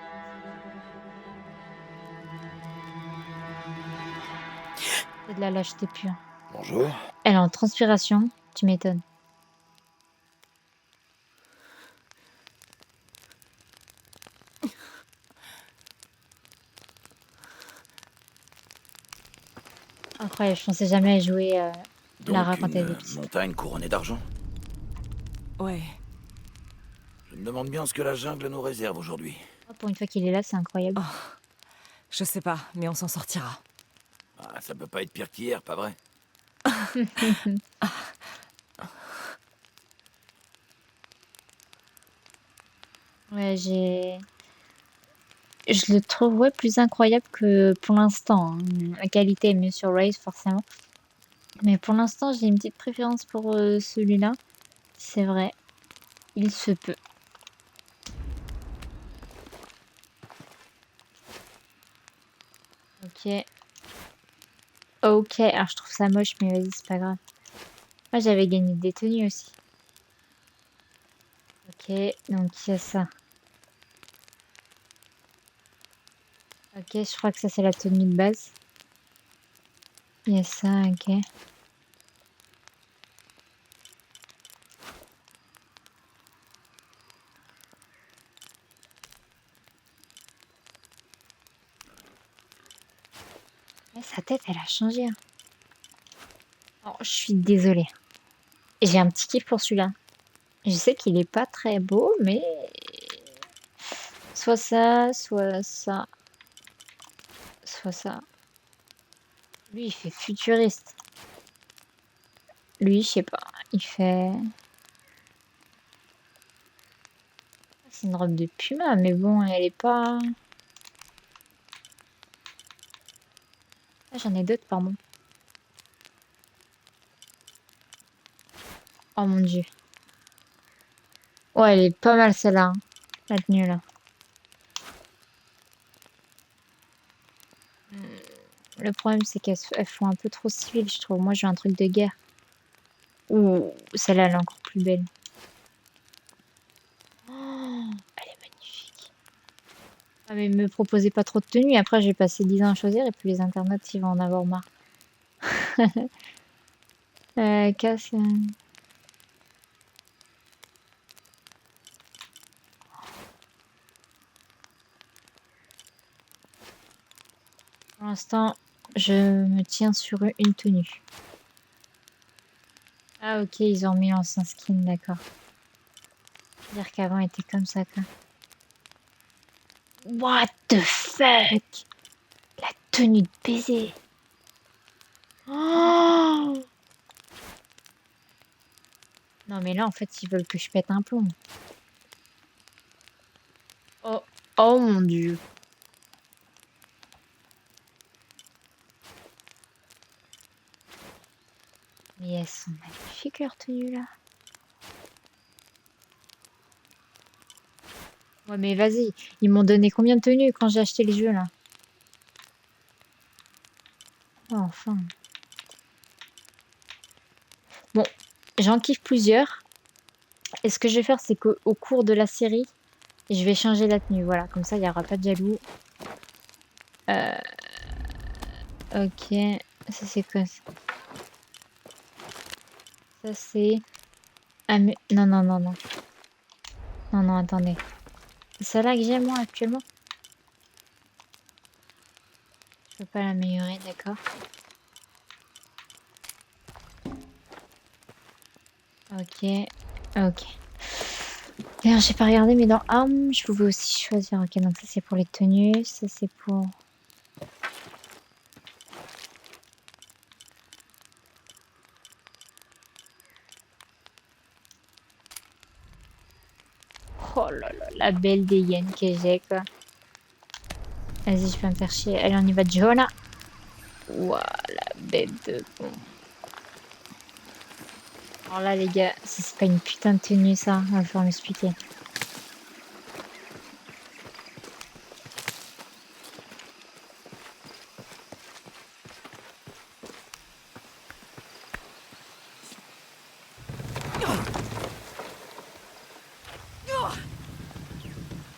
C'est de la lâcheté pure. Bonjour. Elle est en transpiration, tu m'étonnes. Incroyable, je pensais jamais à jouer Lara quand elle était une petite. montagne couronnée d'argent. Ouais. Je me demande bien ce que la jungle nous réserve aujourd'hui. Oh, pour une fois qu'il est là, c'est incroyable. Je sais pas, mais on s'en sortira. Ah, ça peut pas être pire qu'hier, pas vrai? Ouais, je le trouve ouais, plus incroyable que pour l'instant, hein. La qualité est mieux sur Raze, forcément. Mais pour l'instant, j'ai une petite préférence pour celui-là. C'est vrai. Il se peut. Ok. Ok, alors je trouve ça moche, mais vas-y, c'est pas grave. Moi, j'avais gagné des tenues aussi. Ok, donc il y a ça. Ok, je crois que ça, c'est la tenue de base. Il y a ça, ok. Ouais, sa tête, elle a changé, hein. Oh, je suis désolée. J'ai un petit kiff pour celui-là. Je sais qu'il est pas très beau, mais... Soit ça, soit ça. Soit ça. Lui, il fait futuriste. Lui, je sais pas. Il fait... C'est une robe de Puma, mais bon, elle est pas... Ah, j'en ai d'autres, pardon. Oh mon dieu. Ouais, elle est pas mal celle-là, hein, la tenue là. Le problème, c'est qu'elles font un peu trop civil, je trouve. Moi, je veux un truc de guerre. Ouh, celle-là, elle est encore plus belle. Oh, elle est magnifique. Ah, mais me proposez pas trop de tenues. Après, j'ai passé 10 ans à choisir et puis les internautes, ils vont en avoir marre. Casse. Pour l'instant, je me tiens sur une tenue. Ah, ok, ils ont mis l'ancien skin, d'accord. C'est-à-dire qu'avant, elle était comme ça, quoi. What the fuck? La tenue de baiser. Oh, non, mais là, en fait, ils veulent que je pète un plomb. Oh, oh mon dieu. Mais elles sont magnifiques, leurs tenues, là. Ouais, mais vas-y. Ils m'ont donné combien de tenues quand j'ai acheté les jeux, là? Oh, enfin. Bon, j'en kiffe plusieurs. Et ce que je vais faire, c'est qu'au cours de la série, je vais changer la tenue. Voilà, comme ça, il n'y aura pas de jaloux. Ok. Ça, c'est quoi ça? Ça, c'est... Ah, mais... Non, non, non, non. Non, non, attendez. C'est celle-là que j'ai, moi, actuellement? Je peux pas l'améliorer, d'accord. Ok. Ok. D'ailleurs, j'ai pas regardé, mais dans armes, je pouvais aussi choisir. Ok, donc ça, c'est pour les tenues. Ça, c'est pour... Oh là là, la belle des hyènes que j'ai, quoi. Vas-y, je peux me faire chier. Allez, on y va, Jonah. Ouah, la bête de con. Alors là, les gars, ça, c'est pas une putain de tenue, ça. On va falloir m'expliquer.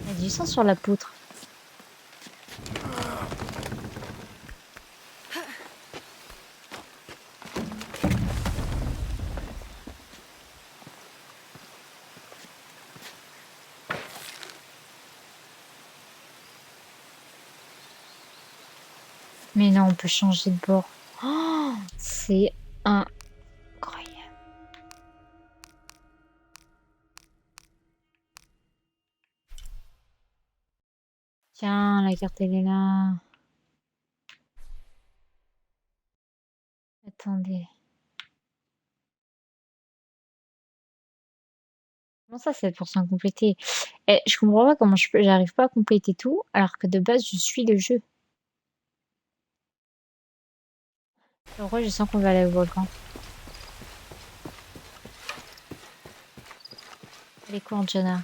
Il y a du sang sur la poutre. Mais non, on peut changer de bord. Oh, c'est incroyable. Tiens, la carte, elle est là. Attendez. Comment ça, 7% complété? Eh, je comprends pas comment j'arrive pas à compléter tout, alors que de base, je suis le jeu. En vrai, je sens qu'on va aller au volcan. Allez, cours, Jonah.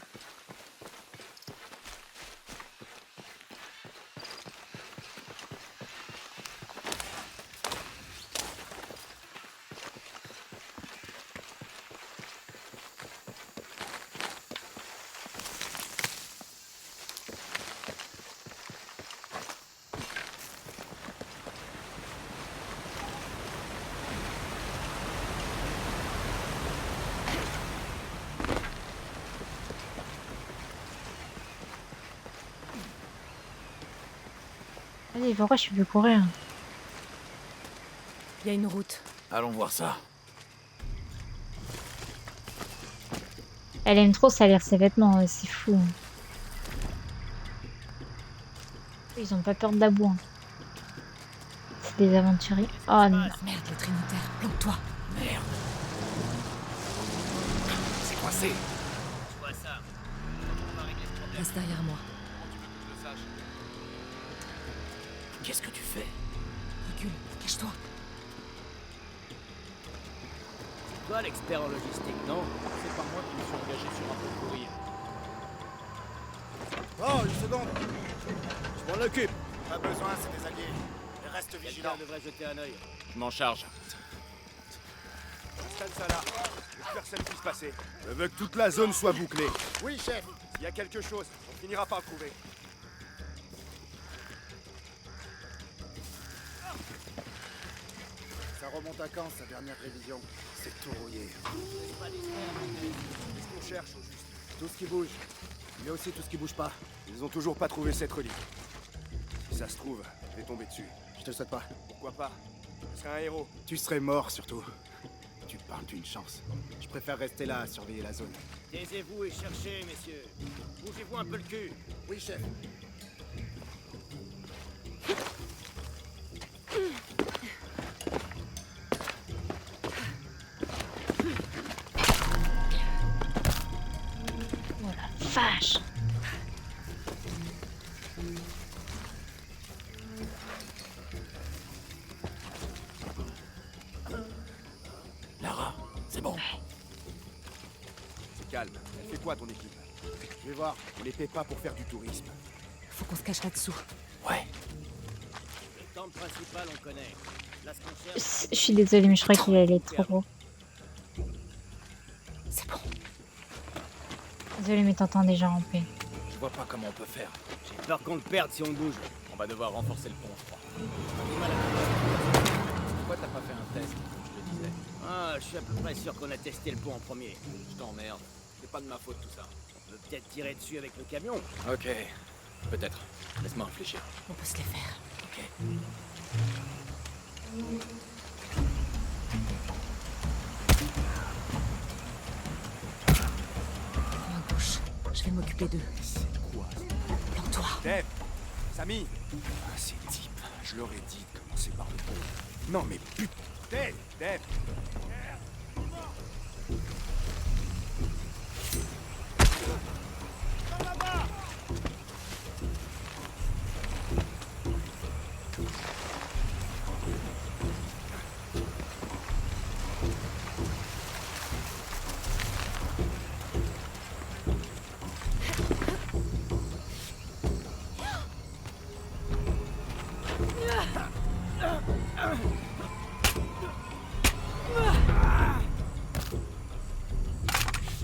Allez, pourquoi je peux courir? Il y a une route. Allons voir ça. Elle aime trop salir ses vêtements, ouais, c'est fou. Ils ont pas peur de la boue, hein. C'est des aventuriers. Oh non. Merde, le trinitaire. Plante-toi. Merde. C'est coincé. Je vois ça. On va régler ce problème. Reste derrière moi. Comment tu veux que je le sache? Qu'est-ce que tu fais? Recule. Cache-toi. toi l'expert en logistique, non? C'est pas moi qui me suis engagé sur un pot pourri. Oh, une seconde. Je m'en occupe. Pas besoin, c'est des alliés. Reste vigilant. Quelqu'un devrait jeter un œil. Je m'en charge. Installe ça là. Que personne puisse passer. Je veux que toute la zone soit bouclée. Oui, chef. S'il y a quelque chose, on finira par le trouver. Ça remonte à quand, sa dernière révision? C'est tout rouillé. Qu'est-ce qu'on cherche au juste? Tout ce qui bouge. Il y a aussi tout ce qui bouge pas. Ils ont toujours pas trouvé cette relique. Si ça se trouve, je vais tomber dessus. Je te le souhaite pas. Pourquoi pas? Je serais un héros. Tu serais mort surtout. Tu parles d'une chance. Je préfère rester là à surveiller la zone. Taisez-vous et cherchez, messieurs. Bougez-vous un peu le cul. Oui, chef. Oh la vache. Lara, c'est bon. C'est calme. Elle fait quoi ton équipe? Je vais voir. On les paie pas pour faire du tourisme. Faut qu'on se cache là-dessous. Ouais. Le temple principal, on connaît. Là, ce qu'on cherche, Je suis désolée, mais je crois qu'il allait trop gros. C'est bon. Désolée, mais t'entends déjà en paix. Je vois pas comment on peut faire. j'ai peur qu'on le perde si on bouge. On va devoir renforcer le pont, je crois. Pourquoi t'as pas fait un test, comme je te disais? Ah, je suis à peu près sûr qu'on a testé le pont en premier. Je t'emmerde. C'est pas de ma faute tout ça. On peut peut-être tirer dessus avec le camion. Ok. Peut-être. Laisse-moi réfléchir. On peut se les faire. Ok. Main gauche. Je vais m'occuper d'eux. C'est quoi ça? Plante-toi. Dave! Samy! Ah, ces types. Je leur ai dit de commencer par le pont. Non mais putain! Dave! Dave!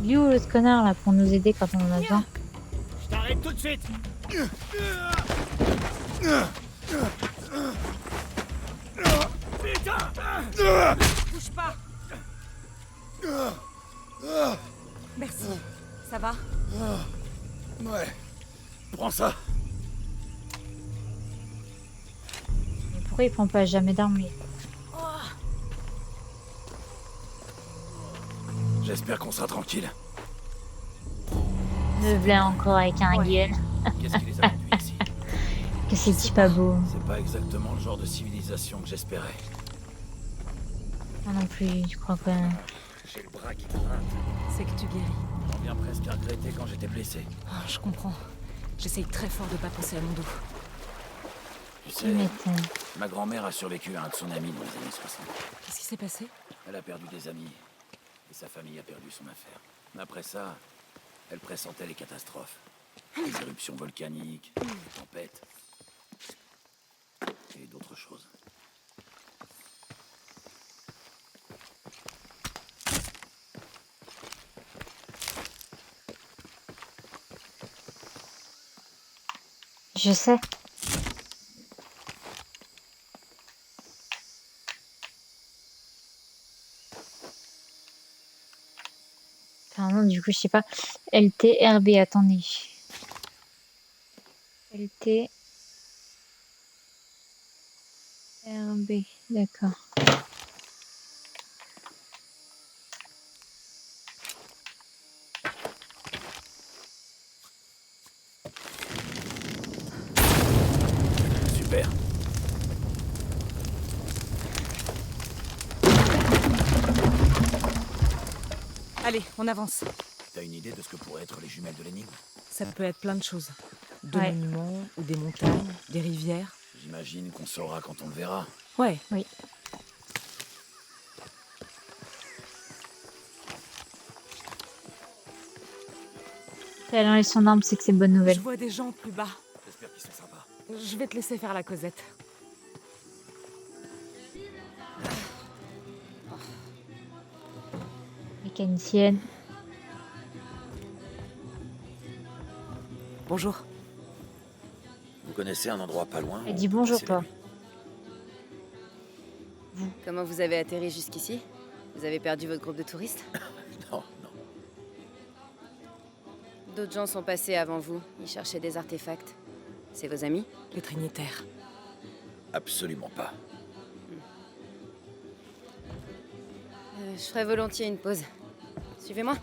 Il est où l'autre connard là pour nous aider quand on en a besoin? Je t'arrête tout de suite. Bouge pas. Merci. Ça va? Ouais. Prends ça. Mais pourquoi il prend pas jamais d'armes lui? J'espère qu'on sera tranquille. Me v'là encore avec un gueule. Qu'est-ce qui les a conduits ici? Que c'est pas beau. C'est pas exactement le genre de civilisation que j'espérais. Moi non plus, je crois que... J'ai le bras qui grince. C'est que tu guéris. J'en viens presque à regretter quand j'étais blessé. Oh, je comprends. J'essaye très fort de pas penser à mon dos. Tu Tu sais, m'étonnes. ma grand-mère a survécu à un tsunami dans les années 60. Qu'est-ce qui s'est passé? Elle a perdu des amis. Et sa famille a perdu son affaire. Après ça, elle pressentait les catastrophes. Les éruptions volcaniques, les tempêtes. Et d'autres choses. Je sais. Enfin non, du coup, je sais pas. LTRB, attendez. LTRB, d'accord. Super. Allez, on avance. T'as une idée de ce que pourraient être les jumelles de l'énigme? Ça peut être plein de choses. Deux Ouais. monuments, ou des montagnes, des rivières. J'imagine qu'on saura quand on le verra. Ouais. Oui. Si elle enlève son arme, c'est que c'est bonne nouvelle. Je vois des gens plus bas. J'espère qu'ils sont sympas. Je vais te laisser faire la causette. Mécanicienne. Bonjour. Vous connaissez un endroit pas loin Elle où dit on peut bonjour, passer la toi. nuit Comment vous avez atterri jusqu'ici? Vous avez perdu votre groupe de touristes? Non, non. D'autres gens sont passés avant vous. Ils cherchaient des artefacts. C'est vos amis? Les Trinitaires. Absolument pas. Je ferais volontiers une pause. Suivez-moi.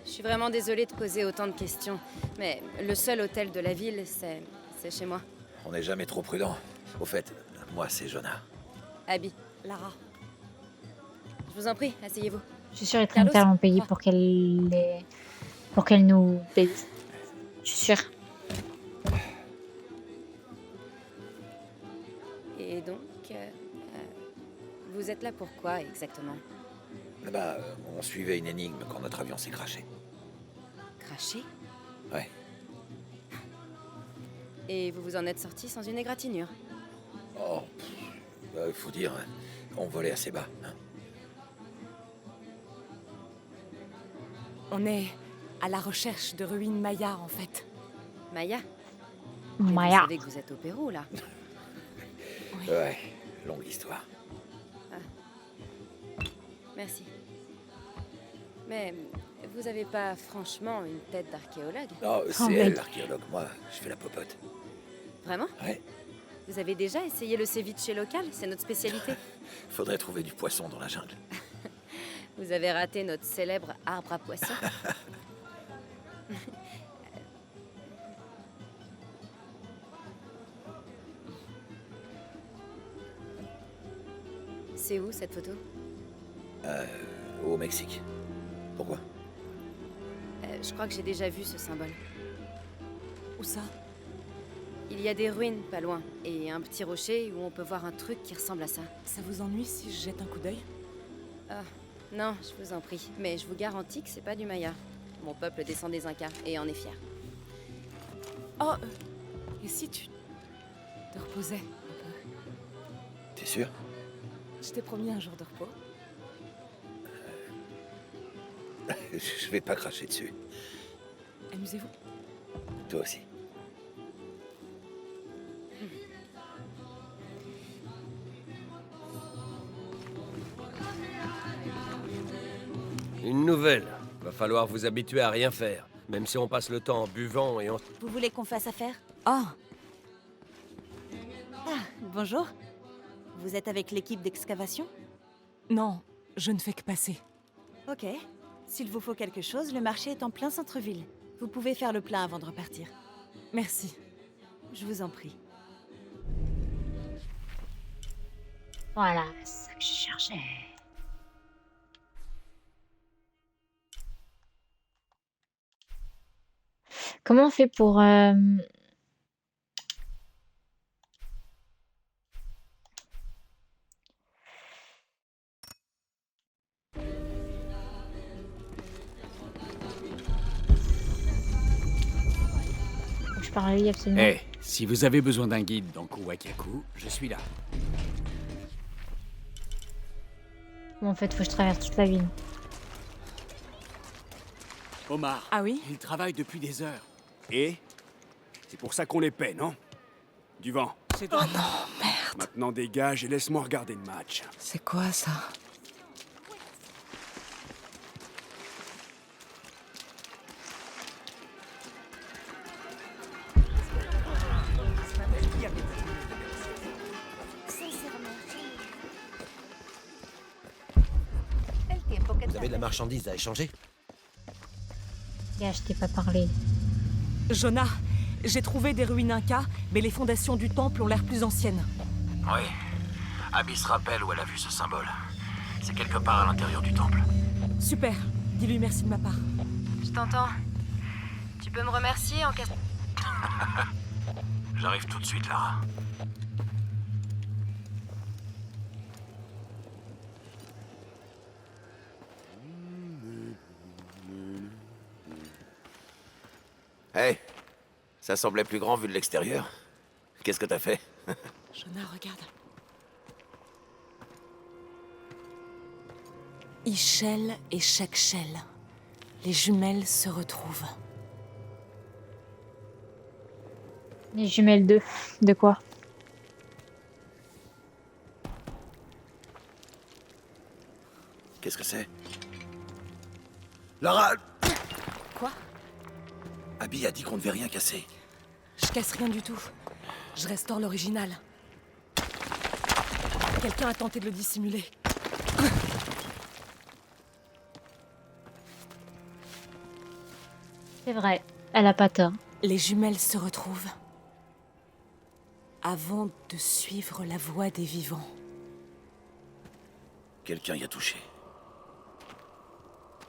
Je suis vraiment désolée de poser autant de questions, mais le seul hôtel de la ville, c'est chez moi. On n'est jamais trop prudent. Au fait, moi c'est Jonah. Abby, Lara. je vous en prie, asseyez-vous. Je suis sûre les Carlos, Trinitaires l'ont payé quoi pour qu'elle nous baise. Je suis sûre. Et donc, vous êtes là pour quoi exactement? Bah, on suivait une énigme quand notre avion s'est crashé. Cracher? Ouais. Et vous vous en êtes sorti sans une égratignure? Oh, faut dire, on volait assez bas. Hein. On est à la recherche de ruines Maya, en fait. Maya? Mais vous Maya. savez que vous êtes au Pérou, là. Ouais, longue histoire. Merci. Mais vous avez pas franchement une tête d'archéologue? Non, c'est oui. elle l'archéologue. Moi, je fais la popote. Vraiment? Ouais. Vous avez déjà essayé le ceviche local? C'est notre spécialité. Faudrait trouver du poisson dans la jungle. Vous avez raté notre célèbre arbre à poissons. C'est où cette photo? Au Mexique. Pourquoi? Je crois que j'ai déjà vu ce symbole. Où ça? Il y a des ruines pas loin, et un petit rocher où on peut voir un truc qui ressemble à ça. Ça vous ennuie si je jette un coup d'œil? Ah, non, je vous en prie. Mais je vous garantis que c'est pas du Maya. Mon peuple descend des Incas, et en est fier. Oh, et si tu te reposais un peu? T'es sûr? Je t'ai promis un jour de repos. Je vais pas cracher dessus. Amusez-vous. Toi aussi. Une nouvelle. Va falloir vous habituer à rien faire. Même si on passe le temps en buvant et en... Vous voulez qu'on fasse affaire? Oh, Ah, bonjour. Vous êtes avec l'équipe d'excavation? non, je ne fais que passer. Ok. S'il vous faut quelque chose, le marché est en plein centre-ville. Vous pouvez faire le plein avant de repartir. Merci. Je vous en prie. Voilà, c'est ça que je cherchais. Comment on fait pour... Faut que je parle à lui absolument. Eh, si vous avez besoin d'un guide dans Kuwakaku, je suis là. Bon, en fait, faut que je traverse toute la ville. Omar. Ah oui? Il travaille depuis des heures. Et c'est pour ça qu'on les paie, non? Du vent. Oh non, merde. Maintenant dégage et laisse-moi regarder le match. C'est quoi ça? Vous avez de la marchandise à échanger? Gars, je t'ai pas parlé. Jonah, j'ai trouvé des ruines Incas, mais les fondations du temple ont l'air plus anciennes. Oui. Abby se rappelle où elle a vu ce symbole. C'est quelque part à l'intérieur du temple. Super, dis-lui merci de ma part. Je t'entends. Tu peux me remercier en cas... J'arrive tout de suite, Lara. Hey, ça semblait plus grand vu de l'extérieur. Qu'est-ce que t'as fait? Jonah, regarde. Ishel et Shekshel. Les jumelles se retrouvent. Les jumelles de quoi? Qu'est-ce que c'est? Lara! Quoi? Abby a dit qu'on ne devait rien casser. Je casse rien du tout. Je restaure l'original. Quelqu'un a tenté de le dissimuler. C'est vrai, elle a pas tort. Les jumelles se retrouvent. Avant de suivre la voie des vivants. Quelqu'un y a touché.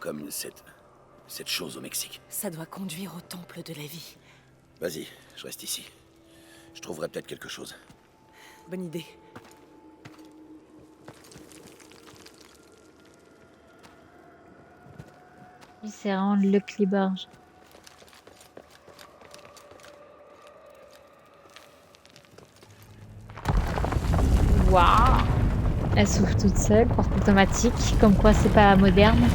Comme cette chose au Mexique. Ça doit conduire au temple de la vie. Vas-y, je reste ici. Je trouverai peut-être quelque chose. Bonne idée. C'est vraiment le clibarge. Waouh! Elle s'ouvre toute seule, porte automatique, comme quoi c'est pas moderne.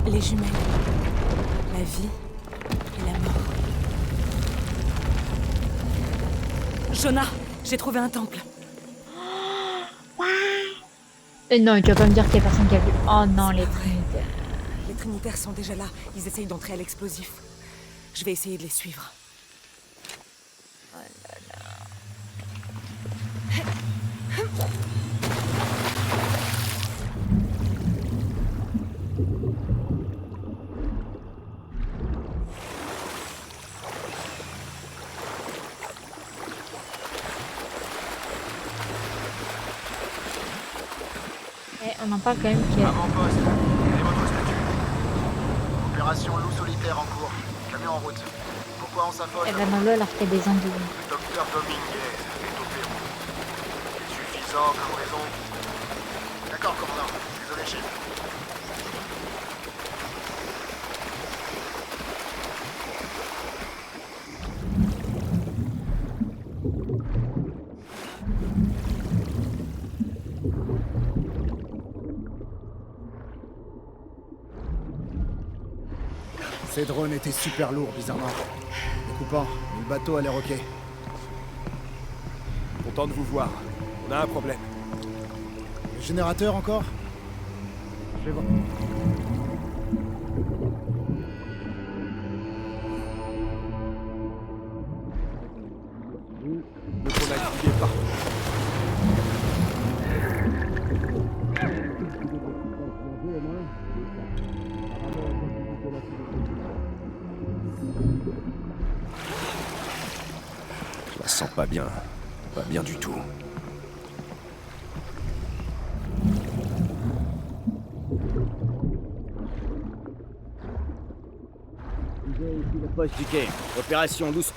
Les jumelles. La vie et la mort. Jonah, j'ai trouvé un temple. Non, tu vas pas me dire qu'il y a personne qui a vu. Oh non, les Trinitaires. Les Trinitaires sont déjà là. Ils essayent d'entrer à l'explosif. Je vais essayer de les suivre. On en parle quand même qu'il y a... Avant-poste, quel est votre statut? Opération loup solitaire en cours. Camion en route. Pourquoi on s'affole? Elle va dans l'eau alors qu'il y a des anguilles. Le docteur Dominguez est au Pérou. C'est suffisant comme raison? D'accord, commandant. Désolé, chef. Ces drones étaient super lourds, bizarrement. Découpant, mais le bateau a l'air ok. Content de vous voir. On a un problème. Le générateur encore? Je vais voir. Donc on a grillé partout. Je la sens pas bien. Pas bien du tout. Le poste du quai. Opération douce.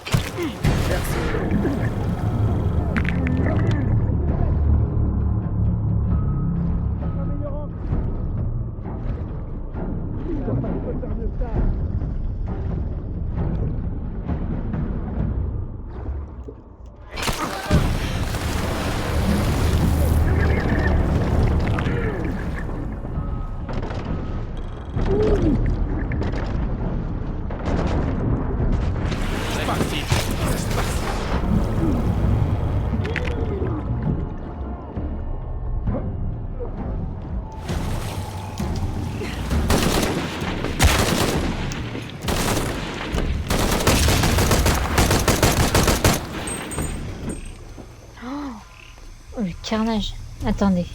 Oh, le carnage. Attendez.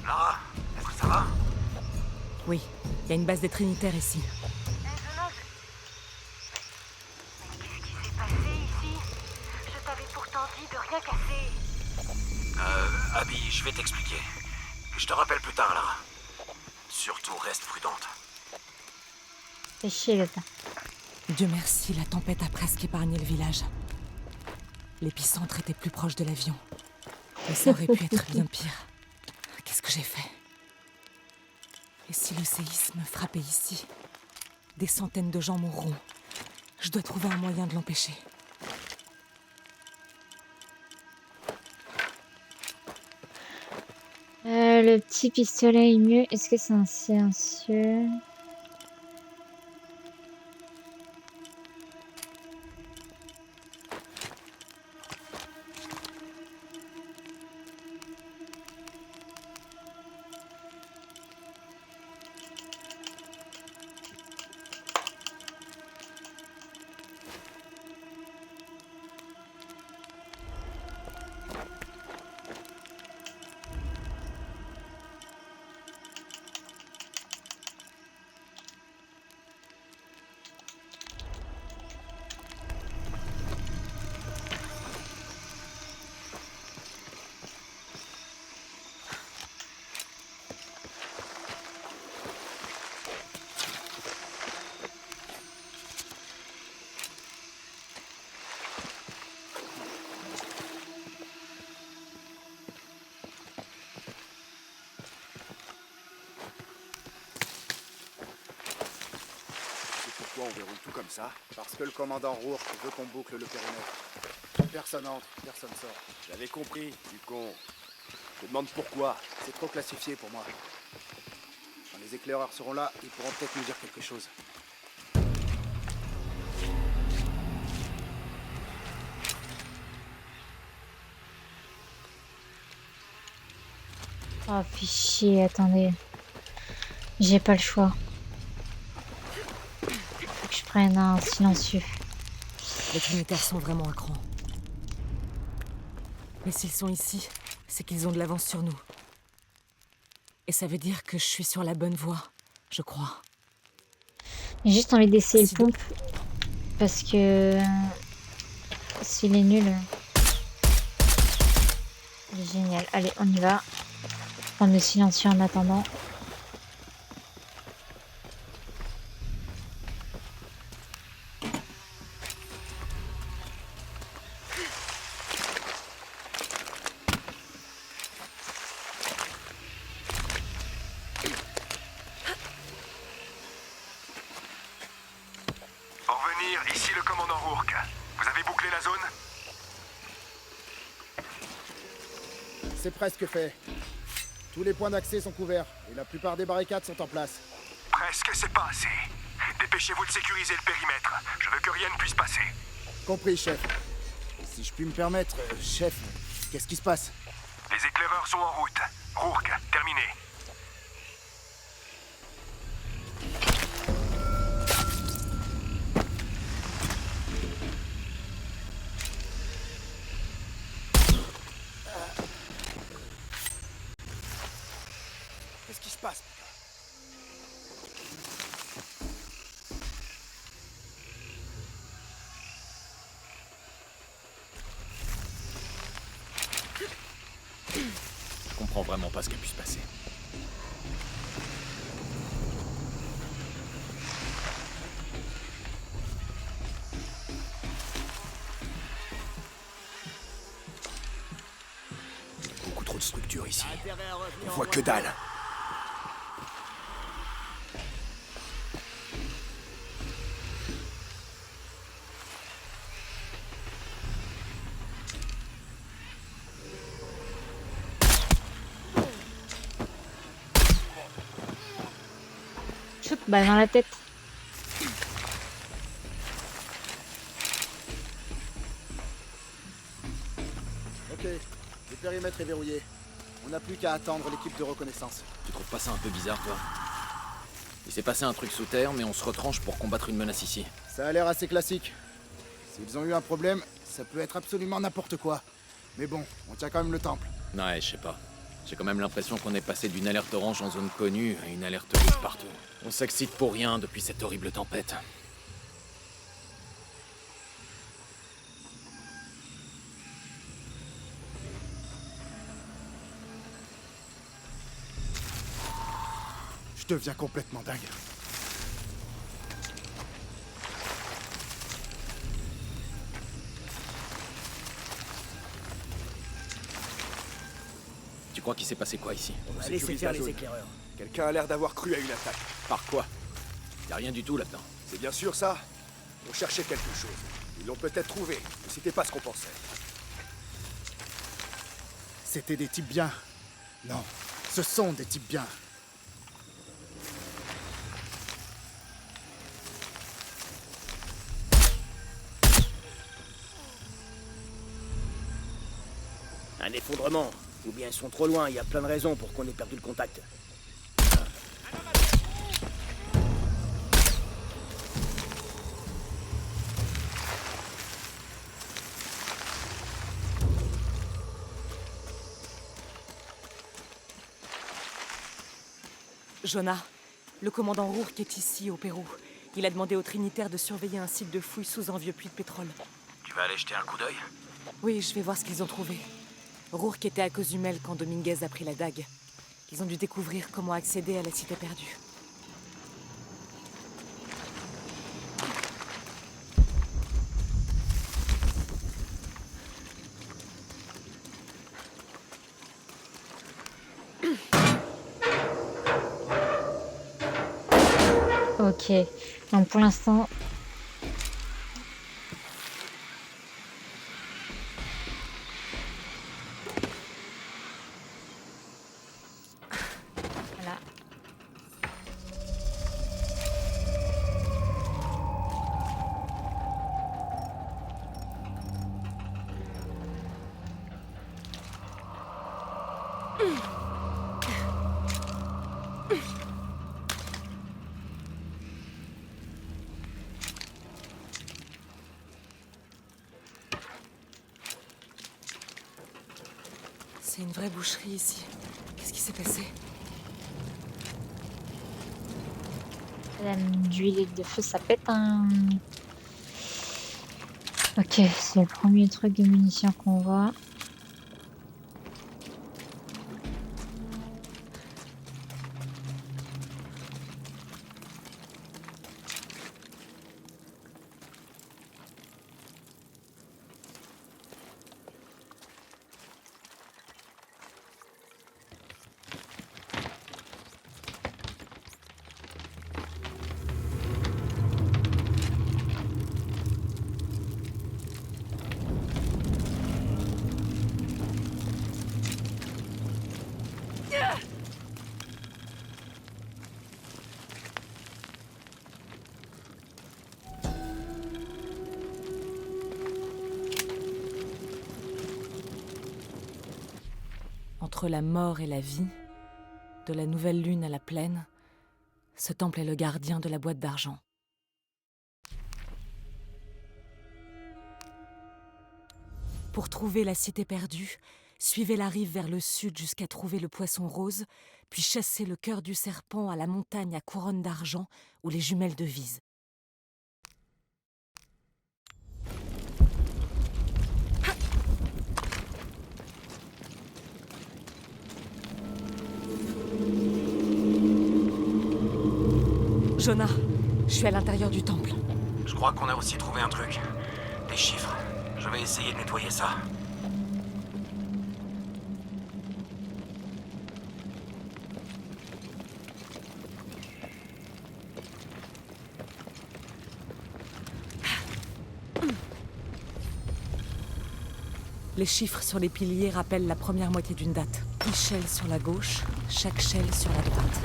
Lara, est-ce que ça va? Oui, il y a une base des Trinitaires ici. Qu'est-ce qui s'est passé? Je vais t'expliquer. Je te rappelle plus tard, Lara. Surtout, reste prudente. Fais chier le gars. Dieu merci, la tempête a presque épargné le village. L'épicentre était plus proche de l'avion. Mais ça aurait pu être bien pire. Qu'est-ce que j'ai fait? Et si le séisme frappait ici? Des centaines de gens mourront. Je dois trouver un moyen de l'empêcher. Le petit pistolet est mieux. Est-ce que c'est un silencieux? Pourquoi on verrouille tout comme ça? Parce que le commandant Rourke veut qu'on boucle le périmètre. Personne entre, personne sort. J'avais compris, du con. Je me demande pourquoi. C'est trop classifié pour moi. Quand les éclaireurs seront là, ils pourront peut-être nous dire quelque chose. Oh, fichier, attendez. J'ai pas le choix. Faut que je prenne un silencieux. Les Trinitaires sont vraiment à cran. Mais s'ils sont ici, c'est qu'ils ont de l'avance sur nous. Et ça veut dire que je suis sur la bonne voie, je crois. J'ai juste envie d'essayer le pompe. Parce que... s'il est nul... il est génial. Allez, on y va. Prendre le silencieux en attendant. Pour revenir, ici le commandant Rourke. Vous avez bouclé la zone? C'est presque fait. Tous les points d'accès sont couverts et la plupart des barricades sont en place. Presque, c'est pas assez. Dépêchez-vous de sécuriser le périmètre. Je veux que rien ne puisse passer. Compris, chef. Si je puis me permettre, chef, qu'est-ce qui se passe? Les éclaireurs sont en route. Rourke, terminé. Qu'est-ce qui se passe? Je comprends vraiment pas ce qui a pu se passer. Beaucoup trop de structures ici. On voit que dalle. Choup, balle dans la tête. Ok, le périmètre est verrouillé. On n'a plus qu'à attendre l'équipe de reconnaissance. Tu trouves pas ça un peu bizarre, toi? Il s'est passé un truc sous terre, mais on se retranche pour combattre une menace ici. Ça a l'air assez classique. S'ils ont eu un problème, ça peut être absolument n'importe quoi. Mais bon, on tient quand même le temple. Ouais, je sais pas. J'ai quand même l'impression qu'on est passé d'une alerte orange en zone connue à une alerte rouge partout. On s'excite pour rien depuis cette horrible tempête. Je deviens complètement dingue. Tu crois qu'il s'est passé quoi ici? On va sécurise laisser faire la les zone. éclaireurs. Quelqu'un a l'air d'avoir cru à une attaque. Par quoi? Y'a rien du tout là-dedans. C'est bien sûr ça. On cherchait quelque chose. Ils l'ont peut-être trouvé, mais c'était pas ce qu'on pensait. C'était des types bien. Non, ce sont des types bien. Un effondrement. Ou bien ils sont trop loin, il y a plein de raisons pour qu'on ait perdu le contact. Jonah, le commandant Rourke est ici, au Pérou. Il a demandé aux Trinitaires de surveiller un site de fouilles sous un vieux puits de pétrole. Tu vas aller jeter un coup d'œil? Oui, je vais voir ce qu'ils ont trouvé. Rourke était à Cozumel quand Dominguez a pris la dague. Ils ont dû découvrir comment accéder à la cité perdue. Ok, donc pour l'instant... Voilà. C'est une vraie boucherie ici. Qu'est-ce qui s'est passé? La d'huile de feu, ça pète un... Ok, c'est le premier truc de munitions qu'on voit. Entre la mort et la vie, de la nouvelle lune à la plaine, ce temple est le gardien de la boîte d'argent. Pour trouver la cité perdue, suivez la rive vers le sud jusqu'à trouver le poisson rose, puis chassez le cœur du serpent à la montagne à couronne d'argent où les jumelles devisent. Jonah, je suis à l'intérieur du temple. Je crois qu'on a aussi trouvé un truc. Des chiffres. Je vais essayer de nettoyer ça. Les chiffres sur les piliers rappellent la première moitié d'une date. 10 chelles sur la gauche, chaque chelle sur la droite.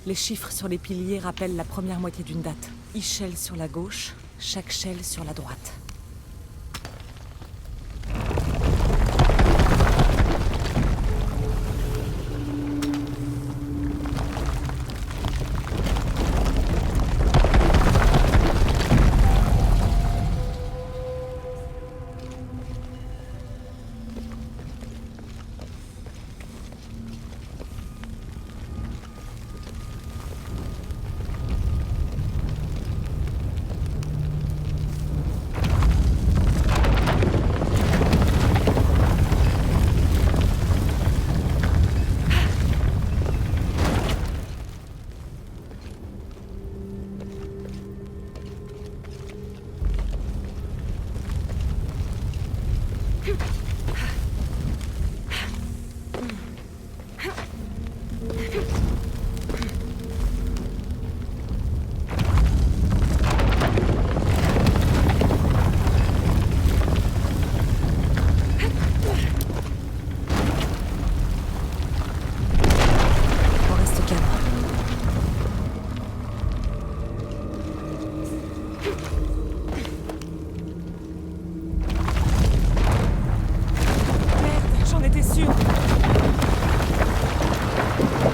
Les chiffres sur les piliers rappellent la première moitié d'une date. 10 chelles sur la gauche, chaque chelle sur la droite.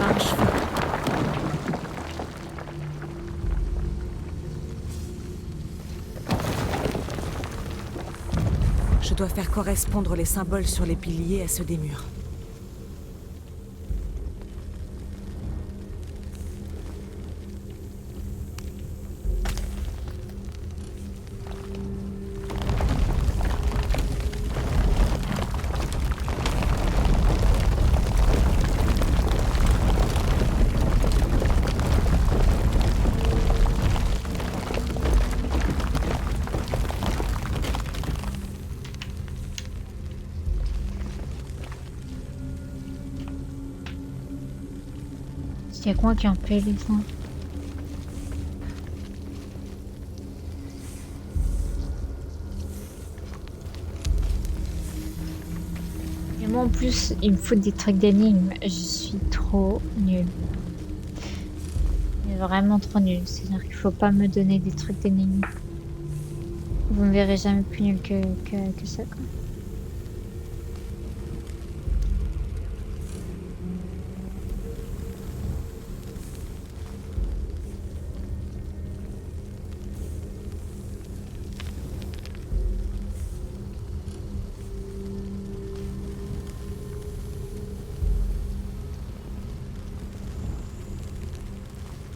Un cheveu. Je dois faire correspondre les symboles sur les piliers à ceux des murs. Il y a quoi qui en fait les sons? Et moi en plus, il me faut des trucs d'énigmes. Je suis trop nulle. Mais vraiment trop nulle. C'est-à-dire qu'il faut pas me donner des trucs d'énigmes. Vous me verrez jamais plus nulle que ça, quoi.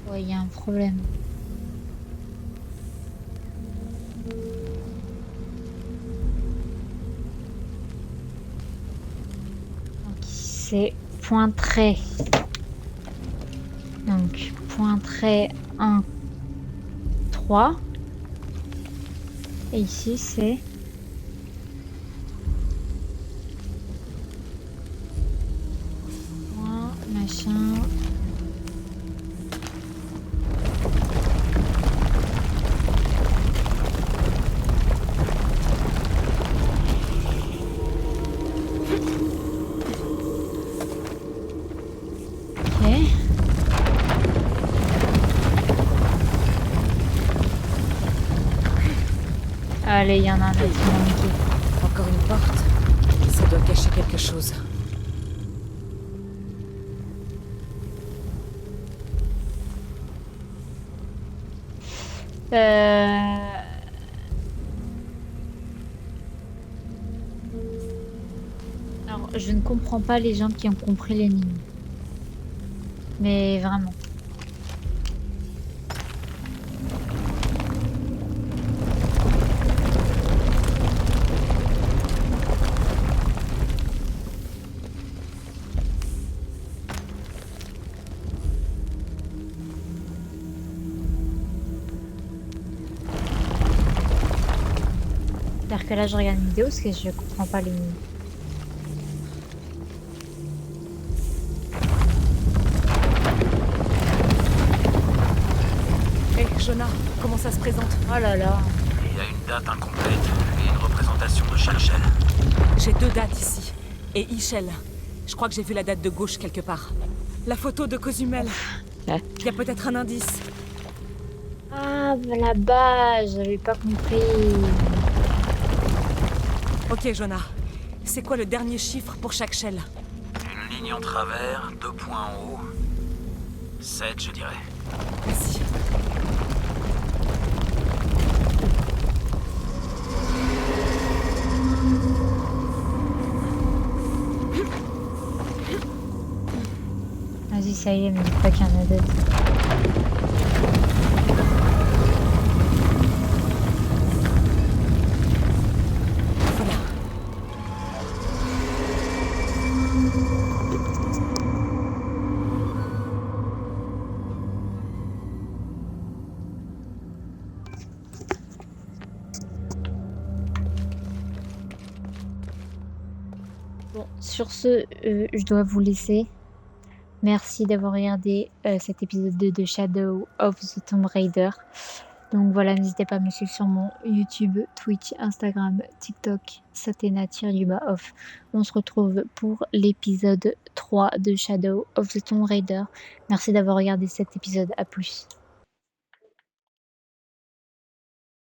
Ouais, il y a un problème. Donc c'est point trait. Donc point trait 1, 3. Et ici c'est point machin. Allez, il y en a un autre qui m'a niqué. Encore une porte. Ça doit cacher quelque chose. Alors, je ne comprends pas les gens qui ont compris l'énigme. Mais vraiment. C'est-à-dire que là, je regarde une vidéo parce que je comprends pas l'énigme. Hé, Jonah, comment ça se présente? Oh là là. Il y a une date incomplète et une représentation de chaque chaîne. J'ai 2 dates ici. Et Ischel. Je crois que j'ai vu la date de gauche quelque part. La photo de Cozumel. Il y a peut-être un indice. Ah, là-bas, j'avais pas compris. Ok, Jonah. C'est quoi le dernier chiffre pour chaque shell? Une ligne en travers, 2 points en haut. 7, je dirais. Merci. Vas-y, ça y est, me dis pas qu'il y en a d'autres. Bon, sur ce, je dois vous laisser. Merci d'avoir regardé cet épisode 2 de Shadow of the Tomb Raider. Donc voilà, n'hésitez pas à me suivre sur mon YouTube, Twitch, Instagram, TikTok, Satena_off. On se retrouve pour l'épisode 3 de Shadow of the Tomb Raider. Merci d'avoir regardé cet épisode, à plus.